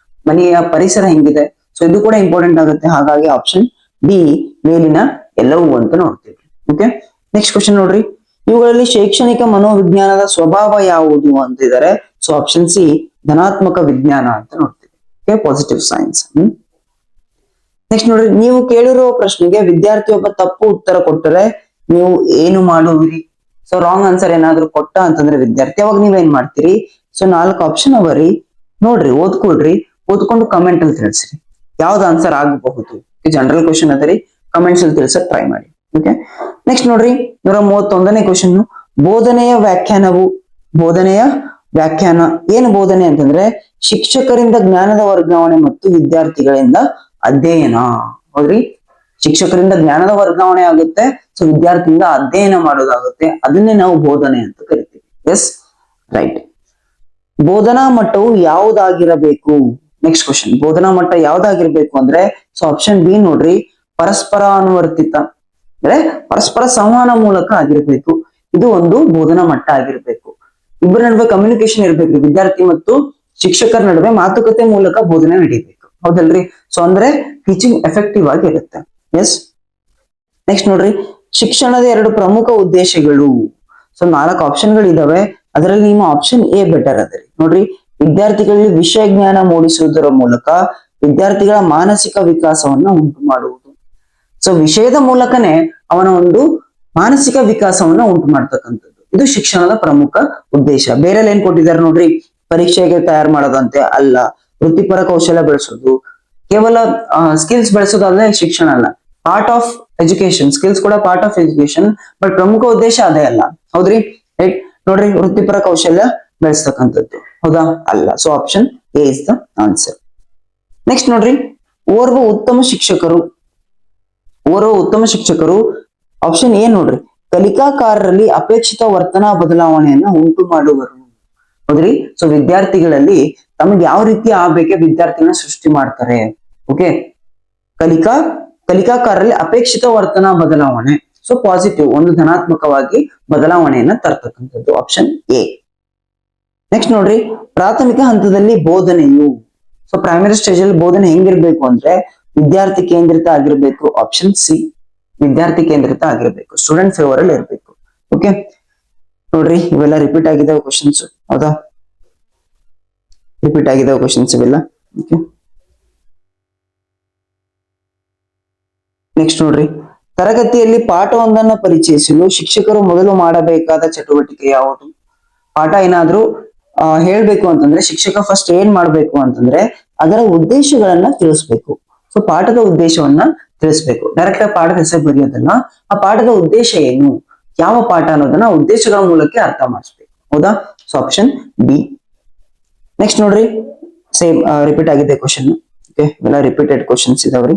ಮನೆಯ ಪರಿಸರ ಹೆಂಗಿದೆ, ಸೊ ಇದು ಕೂಡ ಇಂಪಾರ್ಟೆಂಟ್ ಆಗುತ್ತೆ. ಹಾಗಾಗಿ ಆಪ್ಷನ್ ಬಿ ಮೇಲಿನ ಎಲ್ಲವೂ ಅಂತ ನೋಡ್ತೀವಿ. ಓಕೆ, ನೆಕ್ಸ್ಟ್ ಕ್ವಶನ್ ನೋಡ್ರಿ, ಇವುಗಳಲ್ಲಿ ಶೈಕ್ಷಣಿಕ ಮನೋವಿಜ್ಞಾನದ ಸ್ವಭಾವ ಯಾವುದು ಅಂತಿದ್ದಾರೆ. ಸೊ ಆಪ್ಷನ್ ಸಿ ಧನಾತ್ಮಕ ವಿಜ್ಞಾನ ಅಂತ ನೋಡ್ತೀವಿ. Okay, positive science. ನೆಕ್ಸ್ಟ್ ನೋಡ್ರಿ, ನೀವು ಕೇಳಿರೋ ಪ್ರಶ್ನೆಗೆ ವಿದ್ಯಾರ್ಥಿಯೊಬ್ಬ ತಪ್ಪು ಉತ್ತರ ಕೊಟ್ಟರೆ ನೀವು ಏನು ಮಾಡುವಿರಿ? ಸೊ ರಾಂಗ್ ಆನ್ಸರ್ ಏನಾದ್ರು ಕೊಟ್ಟ ಅಂತಂದ್ರೆ ವಿದ್ಯಾರ್ಥಿ, ಅವಾಗ ನೀವೇನ್ ಮಾಡ್ತೀರಿ? ಸೊ 4 ಆಪ್ಷನ್ ಅವರಿ, ನೋಡ್ರಿ ಓದ್ಕೊಳ್ರಿ, ಓದ್ಕೊಂಡು ಕಮೆಂಟ್ ಅಲ್ಲಿ ತಿಳಿಸ್ರಿ ಯಾವ್ದು ಆನ್ಸರ್ ಆಗಬಹುದು. ಜನರಲ್ ಕ್ವಶನ್ ಅದರಿ, ಕಮೆಂಟ್ಸ್ ಅಲ್ಲಿ ತಿಳಿಸಕ್ ಟ್ರೈ ಮಾಡಿ. ಓಕೆ, ನೆಕ್ಸ್ಟ್ ನೋಡ್ರಿ 131ನೇ ಕ್ವಶನ್, ಬೋಧನೆಯ ವ್ಯಾಖ್ಯಾನವು. ಬೋಧನೆಯ ವ್ಯಾಖ್ಯಾನ ಏನು? ಬೋಧನೆ ಅಂತಂದ್ರೆ ಶಿಕ್ಷಕರಿಂದ ಜ್ಞಾನದ ವರ್ಗಾವಣೆ ಮತ್ತು ವಿದ್ಯಾರ್ಥಿಗಳಿಂದ ಅಧ್ಯಯನ. ಹೌದ್ರಿ, ಶಿಕ್ಷಕರಿಂದ ಜ್ಞಾನದ ವರ್ಗಾವಣೆ ಆಗುತ್ತೆ, ಸೊ ವಿದ್ಯಾರ್ಥಿಯಿಂದ ಅಧ್ಯಯನ ಮಾಡೋದಾಗುತ್ತೆ, ಅದನ್ನೇ ನಾವು ಬೋಧನೆ ಅಂತ ಕರಿತೀವಿ. Yes, right. ಬೋಧನಾ ಮಟ್ಟವು ಯಾವುದಾಗಿರಬೇಕು? ನೆಕ್ಸ್ಟ್ ಕ್ವಶನ್, ಬೋಧನಾ ಮಟ್ಟ ಯಾವ್ದಾಗಿರ್ಬೇಕು ಅಂದ್ರೆ, ಸೊ ಆಪ್ಷನ್ ಬಿ ನೋಡ್ರಿ, ಪರಸ್ಪರ ಅನುವರ್ತಿತ ಅಂದ್ರೆ ಪರಸ್ಪರ ಸಂವಹನ ಮೂಲಕ ಆಗಿರ್ಬೇಕು. ಇದು ಒಂದು ಬೋಧನಾ ಮಟ್ಟ ಆಗಿರ್ಬೇಕು. ಇಬ್ಬರ ನಡುವೆ ಕಮ್ಯುನಿಕೇಶನ್ ಇರ್ಬೇಕು, ವಿದ್ಯಾರ್ಥಿ ಮತ್ತು ಶಿಕ್ಷಕರ ನಡುವೆ ಮಾತುಕತೆ ಮೂಲಕ ಬೋಧನೆ ನಡೀಬೇಕು. ಹೌದಲ್ರಿ? ಸೊ ಅಂದ್ರೆ ಟೀಚಿಂಗ್ ಎಫೆಕ್ಟಿವ್ ಆಗಿರುತ್ತೆ. ಎಸ್, ನೆಕ್ಸ್ಟ್ ನೋಡ್ರಿ, ಶಿಕ್ಷಣದ 2 ಪ್ರಮುಖ ಉದ್ದೇಶಗಳು. ಸೊ 4 ಆಪ್ಷನ್ಗಳು ಇದಾವೆ, ಅದರಲ್ಲಿ ನಿಮ್ಮ ಆಪ್ಷನ್ ಎ ಬೆಟರ್ ಅದರಿ. ನೋಡ್ರಿ, ವಿದ್ಯಾರ್ಥಿಗಳಲ್ಲಿ ವಿಷಯ ಜ್ಞಾನ ಮೂಡಿಸುವುದರ ಮೂಲಕ ವಿದ್ಯಾರ್ಥಿಗಳ ಮಾನಸಿಕ ವಿಕಾಸವನ್ನ ಉಂಟು ಮಾಡುವುದು. ಸೊ ವಿಷಯದ ಮೂಲಕನೇ ಅವನ ಒಂದು ಮಾನಸಿಕ ವಿಕಾಸವನ್ನ ಉಂಟು ಮಾಡ್ತಕ್ಕಂಥದ್ದು, ಇದು ಶಿಕ್ಷಣದ ಪ್ರಮುಖ ಉದ್ದೇಶ. ಬೇರೆ ಏನ್ ಕೊಟ್ಟಿದ್ದಾರೆ ನೋಡ್ರಿ, ಪರೀಕ್ಷೆಗೆ ತಯಾರು ಮಾಡೋದಂತೆ ಅಲ್ಲ, ವೃತ್ತಿಪರ ಕೌಶಲ್ಯ ಬೆಳೆಸೋದು, ಕೇವಲ ಸ್ಕಿಲ್ಸ್ ಬೆಳೆಸೋದಲ್ಲ ಶಿಕ್ಷಣ ಅಲ್ಲ, ಪಾರ್ಟ್ ಆಫ್ ಎಜುಕೇಶನ್, ಸ್ಕಿಲ್ಸ್ ಕೂಡ ಪಾರ್ಟ್ ಆಫ್ ಎಜುಕೇಶನ್, ಬಟ್ ಪ್ರಮುಖ ಉದ್ದೇಶ ಅದೇ ಅಲ್ಲ. ಹೌದ್ರಿ, ರೈಟ್. ನೋಡ್ರಿ, ವೃತ್ತಿಪರ ಕೌಶಲ್ಯ ಬೆಳೆಸ್ತಕ್ಕಂಥದ್ದು, ಹೌದಾ? ಅಲ್ಲ. So option A is the answer. Next ನೋಡ್ರಿ, ಓರ್ವ ಉತ್ತಮ ಶಿಕ್ಷಕರು ಆಪ್ಷನ್ ಎ ನೋಡ್ರಿ, ಕಲಿಕಾಕಾರರಲ್ಲಿ ಅಪೇಕ್ಷಿತ ವರ್ತನಾ ಬದಲಾವಣೆಯನ್ನ ಉಂಟು ಮಾಡುವರು. ಹೌದ್ರಿ, ಸೊ ವಿದ್ಯಾರ್ಥಿಗಳಲ್ಲಿ ತಮಗೆ ಯಾವ ರೀತಿ ಆಗ್ಬೇಕೆ ವಿದ್ಯಾರ್ಥಿಗಳನ್ನ ಸೃಷ್ಟಿ ಮಾಡ್ತಾರೆ. ಓಕೆ, ಕಲಿಕಾಕಾರರಲ್ಲಿ ಅಪೇಕ್ಷಿತ ವರ್ತನಾ ಬದಲಾವಣೆ, ಸೊ ಪಾಸಿಟಿವ್, ಒಂದು ಧನಾತ್ಮಕವಾಗಿ ಬದಲಾವಣೆಯನ್ನ ತರ್ತಕ್ಕಂಥದ್ದು, ಆಪ್ಷನ್ ಎ. ನೆಕ್ಸ್ಟ್ ನೋಡ್ರಿ, ಪ್ರಾಥಮಿಕ ಹಂತದಲ್ಲಿ ಬೋಧನೆಯು. ಸೊ ಪ್ರೈಮರಿ ಸ್ಟೇಜ್ ಅಲ್ಲಿ ಬೋಧನೆ ಹೆಂಗಿರ್ಬೇಕು ಅಂದ್ರೆ ವಿದ್ಯಾರ್ಥಿ ಕೇಂದ್ರಿತ ಆಗಿರ್ಬೇಕು, ಆಪ್ಷನ್ ಸಿ. ವಿದ್ಯಾರ್ಥಿ ಕೇಂದ್ರಿತ ಆಗಿರ್ಬೇಕು, ಸ್ಟೂಡೆಂಟ್ ಫೇವರ್ ಅಲ್ಲಿ ಇರ್ಬೇಕು. ಓಕೆ, ನೋಡ್ರಿ ಇವೆಲ್ಲ ರಿಪೀಟ್ ಆಗಿದಾವೆ ಕ್ವಶನ್ಸ್, ಹೌದಾ? ರಿಪೀಟ್ ಆಗಿದಾವೆ ಕ್ವಶನ್ಸ್ ಇವೆಲ್ಲ. ಓಕೆ, ನೆಕ್ಸ್ಟ್ ನೋಡ್ರಿ, ತರಗತಿಯಲ್ಲಿ ಪಾಠವೊಂದನ್ನು ಪರಿಚಯಿಸಲು ಶಿಕ್ಷಕರು ಮೊದಲು ಮಾಡಬೇಕಾದ ಚಟುವಟಿಕೆ ಯಾವುದು? ಪಾಠ ಏನಾದ್ರೂ ಹೇಳ್ಬೇಕು ಅಂತಂದ್ರೆ ಶಿಕ್ಷಕ ಫಸ್ಟ್ ಏನ್ ಮಾಡ್ಬೇಕು ಅಂತಂದ್ರೆ ಅದರ ಉದ್ದೇಶಗಳನ್ನ ತಿಳಿಸ್ಬೇಕು. ಸೊ ಪಾಠದ ಉದ್ದೇಶವನ್ನ ತಿಳಿಸ್ಬೇಕು, ಡೈರೆಕ್ಟ್ ಆಗಿ ಪಾಠದ ಹೆಸರು ಬರೆಯೋದಲ್ಲ, ಆ ಪಾಠದ ಉದ್ದೇಶ ಏನು, ಯಾವ ಪಾಠ ಅನ್ನೋದನ್ನ ಉದ್ದೇಶಗಳ ಮೂಲಕ ಅರ್ಥ ಮಾಡಿಸ್ಬೇಕು. ಹೌದಾ? So option B. ನೆಕ್ಸ್ಟ್ ನೋಡ್ರಿ, ಸೇಮ್ ರಿಪೀಟ್ ಆಗಿದೆ ಕ್ವಶನ್. ಓಕೆ, ಇವೆಲ್ಲ ರಿಪೀಟೆಡ್ ಕ್ವಶನ್ಸ್ ಇದಾವ್ರಿ.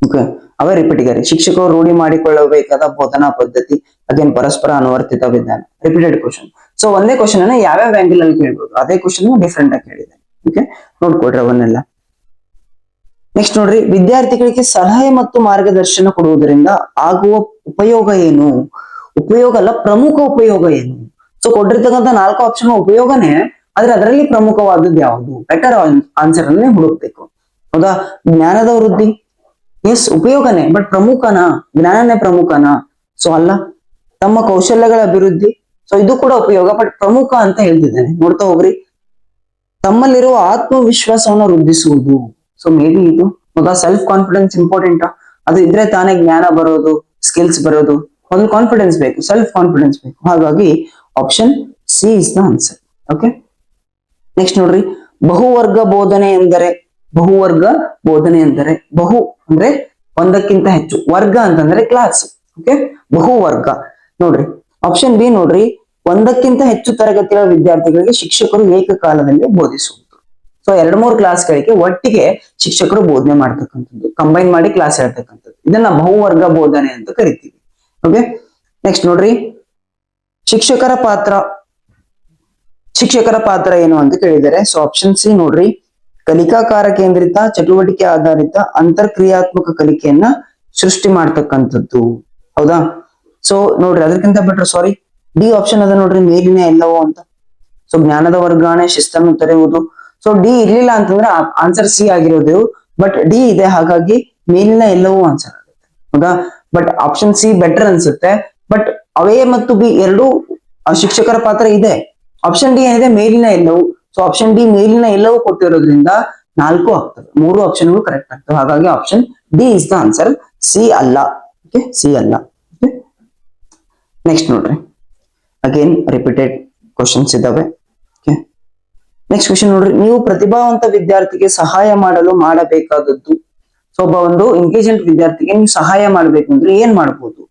ಓಕೆ, ಅವೇ ರಿಪೀಟ್ ಇದಾರೆ. ಶಿಕ್ಷಕರು ರೂಢಿ ಮಾಡಿಕೊಳ್ಳಬೇಕಾದ ಬೋಧನಾ ಪದ್ಧತಿ, ಅಗೇನ್ ಪರಸ್ಪರ ಅನುವರ್ತಿತ ವಿಧಾನ, ರಿಪೀಟೆಡ್ ಕ್ವಶನ್. ಸೊ ಒಂದೇ ಕ್ವಶನ್ ಅನ್ನ ಯಾವ್ಯಾವ ಆಂಗಲ್ ಅಲ್ಲಿ ಕೇಳ್ಬೋದು, ಅದೇ ಕ್ವಶನ್ ಡಿಫ್ರೆಂಟ್ ಆಗಿ ಕೇಳಿದೆ. ಓಕೆ, ನೋಡ್ಕೊಡ್ರಿ ಅವನ್ನೆಲ್ಲ. ನೆಕ್ಸ್ಟ್ ನೋಡ್ರಿ, ವಿದ್ಯಾರ್ಥಿಗಳಿಗೆ ಸಲಹೆ ಮತ್ತು ಮಾರ್ಗದರ್ಶನ ಕೊಡುವುದರಿಂದ ಆಗುವ ಉಪಯೋಗ ಏನು? ಉಪಯೋಗ ಅಲ್ಲ, ಪ್ರಮುಖ ಉಪಯೋಗ ಏನು? ಸೊ ಕೊಟ್ಟಿರ್ತಕ್ಕಂಥ 4 ಆಪ್ಷನ್ ಉಪಯೋಗನೇ, ಆದ್ರೆ ಅದರಲ್ಲಿ ಪ್ರಮುಖವಾದದ್ದು ಯಾವುದು? ಬೆಟರ್ ಆನ್ಸರ್ ಅನ್ನೇ ಹುಡುಕ್ಬೇಕು. ಹೌದಾ? ಜ್ಞಾನದ ವೃದ್ಧಿ, ಎಸ್ ಉಪಯೋಗನೇ, ಬಟ್ ಪ್ರಮುಖನಾ? ಜ್ಞಾನನೇ ಪ್ರಮುಖನಾ? ಸೊ ಅಲ್ಲ. ತಮ್ಮ ಕೌಶಲ್ಯಗಳ ಅಭಿವೃದ್ಧಿ, ಸೊ ಇದು ಕೂಡ ಉಪಯೋಗ, ಬಟ್ ಪ್ರಮುಖ ಅಂತ ಹೇಳ್ತಿದ್ದೇನೆ, ನೋಡ್ತಾ ಹೋಗ್ರಿ. ತಮ್ಮಲ್ಲಿರುವ ಆತ್ಮವಿಶ್ವಾಸವನ್ನು ವೃದ್ಧಿಸುವುದು, ಸೊ ಮೇ ಬಿ ಇದು. ಹೌದಾ? ಸೆಲ್ಫ್ ಕಾನ್ಫಿಡೆನ್ಸ್ ಇಂಪಾರ್ಟೆಂಟ್, ಅದು ಇದ್ರೆ ತಾನೇ ಜ್ಞಾನ ಬರೋದು, ಸ್ಕಿಲ್ಸ್ ಬರೋದು. ಮೊದಲು ಕಾನ್ಫಿಡೆನ್ಸ್ ಬೇಕು, ಸೆಲ್ಫ್ ಕಾನ್ಫಿಡೆನ್ಸ್ ಬೇಕು. ಹಾಗಾಗಿ option C is the answer. Okay, next ನೋಡ್ರಿ, ಬಹುವರ್ಗ ಬೋಧನೆ ಎಂದರೆ ಬಹು ಅಂದ್ರೆ ಒಂದಕ್ಕಿಂತ ಹೆಚ್ಚು, ವರ್ಗ ಅಂತಂದ್ರೆ ಕ್ಲಾಸ್. ಓಕೆ, ಬಹುವರ್ಗ ನೋಡ್ರಿ, ಆಪ್ಷನ್ ಬಿ ನೋಡ್ರಿ, ಒಂದಕ್ಕಿಂತ ಹೆಚ್ಚು ತರಗತಿಗಳ ವಿದ್ಯಾರ್ಥಿಗಳಿಗೆ ಶಿಕ್ಷಕರು ಏಕಕಾಲದಲ್ಲಿ ಬೋಧಿಸುವುದು. ಸೊ 2-3 ಕ್ಲಾಸ್ಗಳಿಗೆ ಒಟ್ಟಿಗೆ ಶಿಕ್ಷಕರು ಬೋಧನೆ ಮಾಡ್ತಕ್ಕಂಥದ್ದು, ಕಂಬೈನ್ ಮಾಡಿ ಕ್ಲಾಸ್ ಹೇಳ್ತಕ್ಕಂಥದ್ದು, ಇದನ್ನ ಬಹುವರ್ಗ ಬೋಧನೆ ಅಂತ ಕರಿತೀವಿ. ಓಕೆ, ನೆಕ್ಸ್ಟ್ ನೋಡ್ರಿ, ಶಿಕ್ಷಕರ ಪಾತ್ರ ಏನು ಅಂತ ಕೇಳಿದ್ದಾರೆ. ಸೊ ಆಪ್ಷನ್ ಸಿ ನೋಡ್ರಿ, ಕಲಿಕಾಕಾರ ಕೇಂದ್ರಿತ, ಚಟುವಟಿಕೆ ಆಧಾರಿತ, ಅಂತರ್ಕ್ರಿಯಾತ್ಮಕ ಕಲಿಕೆಯನ್ನ ಸೃಷ್ಟಿ ಮಾಡ್ತಕ್ಕಂಥದ್ದು. ಹೌದಾ? ಸೊ ನೋಡ್ರಿ ಅದಕ್ಕಿಂತ ಬೆಟರ್ ಸಾರಿ ಡಿ ಆಪ್ಷನ್ ಅದ ನೋಡ್ರಿ, ಮೇಲಿನ ಎಲ್ಲವೋ ಅಂತ. ಸೊ ಜ್ಞಾನದ ವರ್ಗಾವಣೆ, ಶಿಸ್ತನ್ನು ತೆರೆಯುವುದು. ಸೊ ಡಿ ಇರ್ಲಿಲ್ಲ ಅಂತಂದ್ರೆ ಆನ್ಸರ್ ಸಿ ಆಗಿರೋದು, ಬಟ್ ಡಿ ಇದೆ, ಹಾಗಾಗಿ ಮೇಲಿನ ಎಲ್ಲವೂ ಆನ್ಸರ್ ಆಗುತ್ತೆ. ಹೌದಾ? ಬಟ್ ಆಪ್ಷನ್ ಸಿ ಬೆಟರ್ ಅನ್ಸುತ್ತೆ. ಬಟ್ ಅವೇ ಮತ್ತು ಬಿ ಎರಡೂ ಶಿಕ್ಷಕರ ಪಾತ್ರ ಇದೆ. ಆಪ್ಷನ್ ಡಿ ಏನಿದೆ ಮೇಲಿನ ಎಲ್ಲವೂ. ಸೊ ಆಪ್ಷನ್ ಡಿ ಮೇಲಿನ ಎಲ್ಲವೂ ಕೊಟ್ಟಿರೋದ್ರಿಂದ 4 ಆಗ್ತದೆ. 3 ಆಪ್ಷನ್ಗಳು ಕರೆಕ್ಟ್ ಆಗ್ತವೆ. ಹಾಗಾಗಿ option D is the answer, C ಅಲ್ಲ. ಓಕೆ, ಸಿ ಅಲ್ಲ. ನೆಕ್ಸ್ಟ್ ನೋಡ್ರಿ, ಅಗೇನ್ ರಿಪೀಟೆಡ್ ಕ್ವಶನ್ಸ್ ಇದಾವೆ. ನೆಕ್ಸ್ಟ್ ಕ್ವಶನ್ ನೋಡ್ರಿ, ನೀವು ಪ್ರತಿಭಾವಂತ ವಿದ್ಯಾರ್ಥಿಗೆ ಸಹಾಯ ಮಾಡಲು ಮಾಡಬೇಕಾದದ್ದು. ಸೊ ಒಬ್ಬ ಒಂದು ಇಂಟೆಲಿಜೆಂಟ್ ವಿದ್ಯಾರ್ಥಿಗೆ ನೀವು ಸಹಾಯ ಮಾಡ್ಬೇಕು ಅಂದ್ರೆ ಏನ್ ಮಾಡ್ಬೋದು?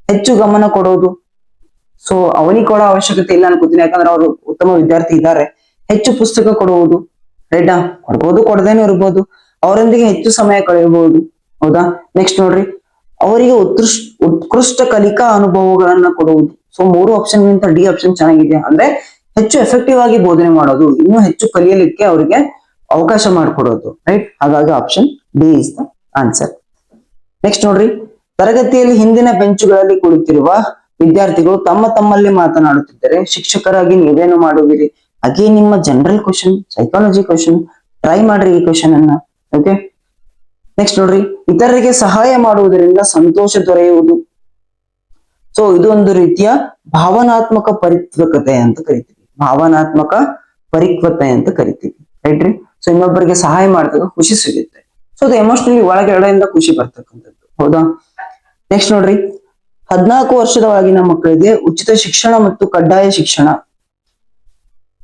ಹೆಚ್ಚು ಗಮನ ಕೊಡೋದು. ಸೊ ಅವನಿಗೆ ಕೊಡೋ ಅವಶ್ಯಕತೆ ಇಲ್ಲ ಅನ್ಕೋತೀನಿ, ಯಾಕಂದ್ರೆ ಅವರು ಉತ್ತಮ ವಿದ್ಯಾರ್ಥಿ ಇದ್ದಾರೆ. ಹೆಚ್ಚು ಪುಸ್ತಕ ಕೊಡುವುದು, ರೈಟಾ? ಕೊಡ್ಬೋದು, ಕೊಡದೇನೂ ಇರ್ಬೋದು. ಅವರೊಂದಿಗೆ ಹೆಚ್ಚು ಸಮಯ ಕಳೆಯಬಹುದು. ಹೌದಾ? ನೆಕ್ಸ್ಟ್ ನೋಡ್ರಿ, ಅವರಿಗೆ ಉತ್ಕೃಷ್ಟ ಕಲಿಕಾ ಅನುಭವಗಳನ್ನ ಕೊಡುವುದು. ಸೊ 3 ಆಪ್ಷನ್ ಗಿಂತ ಡಿ ಆಪ್ಷನ್ ಚೆನ್ನಾಗಿದೆ. ಅಂದ್ರೆ ಹೆಚ್ಚು ಎಫೆಕ್ಟಿವ್ ಆಗಿ ಬೋಧನೆ ಮಾಡೋದು, ಇನ್ನೂ ಹೆಚ್ಚು ಕಲಿಯಲಿಕ್ಕೆ ಅವರಿಗೆ ಅವಕಾಶ ಮಾಡಿಕೊಡೋದು, ರೈಟ್? ಹಾಗಾಗಿ option D is the answer. Next ನೋಡ್ರಿ, ತರಗತಿಯಲ್ಲಿ ಹಿಂದಿನ ಬೆಂಚುಗಳಲ್ಲಿ ಕುಳಿತಿರುವ ವಿದ್ಯಾರ್ಥಿಗಳು ತಮ್ಮಲ್ಲಿ ಮಾತನಾಡುತ್ತಿದ್ದರೆ ಶಿಕ್ಷಕರಾಗಿ ನೀವೇನು ಮಾಡುವಿರಿ? ಹಾಗೆ ನಿಮ್ಮ general question, psychology question. Try ಮಾಡ್ರಿ ಈ ಕ್ವಶನ್ ಅನ್ನ. ಓಕೆ, ನೆಕ್ಸ್ಟ್ ನೋಡ್ರಿ, ಇತರರಿಗೆ ಸಹಾಯ ಮಾಡುವುದರಿಂದ ಸಂತೋಷ ದೊರೆಯುವುದು. ಸೊ ಇದು ಒಂದು ರೀತಿಯ ಭಾವನಾತ್ಮಕ ಪರಿಪಕ್ವತೆ ಅಂತ ಕರಿತೀವಿ. ಭಾವನಾತ್ಮಕ ಪರಿಪಕ್ವತೆ ಅಂತ ಕರಿತೀವಿ, ರೈಟ್ ರೀ? ಸೊ ಇನ್ನೊಬ್ಬರಿಗೆ ಸಹಾಯ ಮಾಡಿದಾಗ ಖುಷಿ ಸಿಗುತ್ತೆ. ಸೊ ಅದು ಎಮೋಷನಲಿ ಒಳಗಡೆಯಿಂದ ಖುಷಿ ಬರ್ತಕ್ಕಂಥದ್ದು. ಹೌದಾ? ನೆಕ್ಸ್ಟ್ ನೋಡ್ರಿ, 14 ವರ್ಷದ ಒಳಗಿನ ಮಕ್ಕಳಿಗೆ ಉಚಿತ ಶಿಕ್ಷಣ ಮತ್ತು ಕಡ್ಡಾಯ ಶಿಕ್ಷಣ.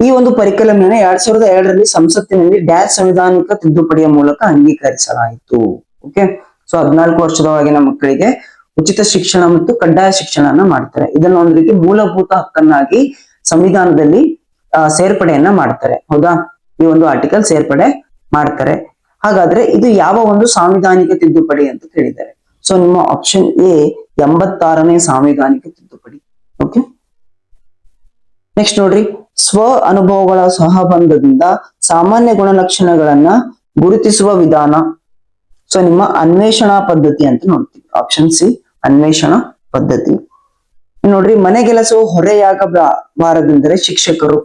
ಈ ಒಂದು ಪರಿಕಲ್ಪನೆ 2002ರಲ್ಲಿ ಸಂಸತ್ತಿನಲ್ಲಿ ಡ್ಯಾಶ್ ಸಂವಿಧಾನಿಕ ತಿದ್ದುಪಡಿಯ ಮೂಲಕ ಅಂಗೀಕರಿಸಲಾಯಿತು. ಓಕೆ, ಸೊ 14 ವರ್ಷದ ಒಳಗಿನ ಮಕ್ಕಳಿಗೆ ಉಚಿತ ಶಿಕ್ಷಣ ಮತ್ತು ಕಡ್ಡಾಯ ಶಿಕ್ಷಣನ ಮಾಡ್ತಾರೆ. ಇದನ್ನ ಒಂದು ರೀತಿ ಮೂಲಭೂತ ಹಕ್ಕನ್ನಾಗಿ ಸಂವಿಧಾನದಲ್ಲಿ ಸೇರ್ಪಡೆಯನ್ನ ಮಾಡ್ತಾರೆ. ಹೌದಾ? ಈ ಒಂದು ಆರ್ಟಿಕಲ್ ಸೇರ್ಪಡೆ ಮಾಡ್ತಾರೆ. ಹಾಗಾದ್ರೆ ಇದು ಯಾವ ಒಂದು ಸಾಂವಿಧಾನಿಕ ತಿದ್ದುಪಡಿ ಅಂತ ಕೇಳಿದ್ದಾರೆ. ಸೊ ನಿಮ್ಮ ಆಪ್ಷನ್ ಎ 86ನೇ ಸಾಂವಿಧಾನಿಕ ತಿದ್ದುಪಡಿ. ಓಕೆ, ನೆಕ್ಸ್ಟ್ ನೋಡ್ರಿ, ಸ್ವ ಅನುಭವಗಳ ಸಹಬಂಧದಿಂದ ಸಾಮಾನ್ಯ ಗುಣಲಕ್ಷಣಗಳನ್ನ ಗುರುತಿಸುವ ವಿಧಾನ. ಸೊ ನಿಮ್ಮ ಅನ್ವೇಷಣಾ ಪದ್ಧತಿ ಅಂತ ನೋಡ್ತೀವಿ. ಆಪ್ಷನ್ ಸಿ ಅನ್ವೇಷಣಾ ಪದ್ಧತಿ. ನೋಡ್ರಿ, ಮನೆಗೆಲಸವು ಹೊರೆಯಾಗಬಾರದೆಂದರೆ ಶಿಕ್ಷಕರು.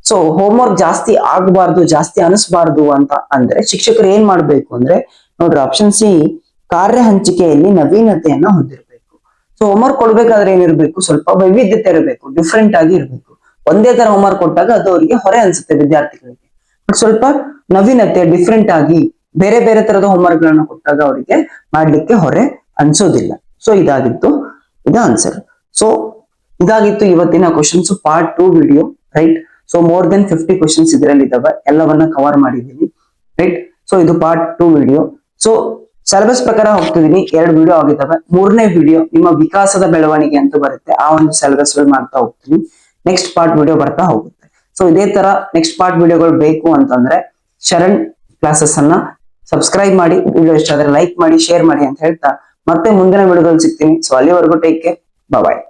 ಸೊ ಹೋಮ್ವರ್ಕ್ ಜಾಸ್ತಿ ಆಗಬಾರ್ದು, ಜಾಸ್ತಿ ಅನಿಸ್ಬಾರ್ದು ಅಂತ ಅಂದ್ರೆ ಶಿಕ್ಷಕರು ಏನ್ ಮಾಡ್ಬೇಕು ಅಂದ್ರೆ, ನೋಡ್ರಿ ಆಪ್ಷನ್ ಸಿ ಕಾರ್ಯ ಹಂಚಿಕೆಯಲ್ಲಿ ನವೀನತೆಯನ್ನ ಹೊಂದಿರಬೇಕು. ಸೊ ಹೋಮ್ವರ್ಕ್ ಕೊಡ್ಬೇಕಾದ್ರೆ ಏನಿರ್ಬೇಕು? ಸ್ವಲ್ಪ ವೈವಿಧ್ಯತೆ ಇರಬೇಕು, ಡಿಫ್ರೆಂಟ್ ಆಗಿ ಇರಬೇಕು. ಒಂದೇ ತರ ಹೋಮ್ವರ್ಕ್ ಕೊಟ್ಟಾಗ ಅದು ಅವರಿಗೆ ಹೊರೆ ಅನ್ಸುತ್ತೆ ವಿದ್ಯಾರ್ಥಿಗಳಿಗೆ. ಬಟ್ ಸ್ವಲ್ಪ ನವೀನತೆ, ಡಿಫ್ರೆಂಟ್ ಆಗಿ ಬೇರೆ ಬೇರೆ ತರದ ಹೋಮ್ವರ್ಕ್ ಗಳನ್ನ ಕೊಟ್ಟಾಗ ಅವರಿಗೆ ಮಾಡ್ಲಿಕ್ಕೆ ಹೊರೆ ಅನ್ಸೋದಿಲ್ಲ. ಸೊ ಇದಾಗಿತ್ತು ಇದು ಆನ್ಸರ್. ಸೊ ಇದಾಗಿತ್ತು ಇವತ್ತಿನ questions part 2 video, right? So more than 50 questions ಇದರಲ್ಲಿ ಇದಾವೆ, ಎಲ್ಲವನ್ನ ಕವರ್ ಮಾಡಿದೀನಿ, ರೈಟ್? ಸೊ ಇದು ಪಾರ್ಟ್ 2 ವಿಡಿಯೋ. ಸೊ ಸಿಲೆಬಸ್ ಪ್ರಕಾರ ಹೋಗ್ತಿದೀನಿ, 2 ವಿಡಿಯೋ ಆಗಿದ್ದಾವೆ. 3ನೇ ವಿಡಿಯೋ ನಿಮ್ಮ ವಿಕಾಸದ ಬೆಳವಣಿಗೆ ಅಂತ ಬರುತ್ತೆ, ಆ ಒಂದು ಸಿಲೆಬಸ್ ಮಾಡ್ತಾ ಹೋಗ್ತೀನಿ. ನೆಕ್ಸ್ಟ್ ಪಾರ್ಟ್ ವಿಡಿಯೋ ಬರ್ತಾ ಹೋಗುತ್ತೆ. ಸೊ ಇದೇ ತರ ನೆಕ್ಸ್ಟ್ ಪಾರ್ಟ್ ವಿಡಿಯೋಗಳು ಬೇಕು ಅಂತಂದ್ರೆ ಶರಣ್ ಕ್ಲಾಸಸ್ ಅನ್ನ ಸಬ್ಸ್ಕ್ರೈಬ್ ಮಾಡಿ, ವಿಡಿಯೋ ಇಷ್ಟ ಆದ್ರೆ ಲೈಕ್ ಮಾಡಿ, ಶೇರ್ ಮಾಡಿ ಅಂತ ಹೇಳ್ತಾ ಮತ್ತೆ ಮುಂದಿನ ವಿಡಿಯೋದಲ್ಲಿ ಸಿಗ್ತೀನಿ. ಸೊ ಅಲ್ಲಿವರೆಗೂ ಟೇಕ್ ಕೇರ್, ಬಾಯ್.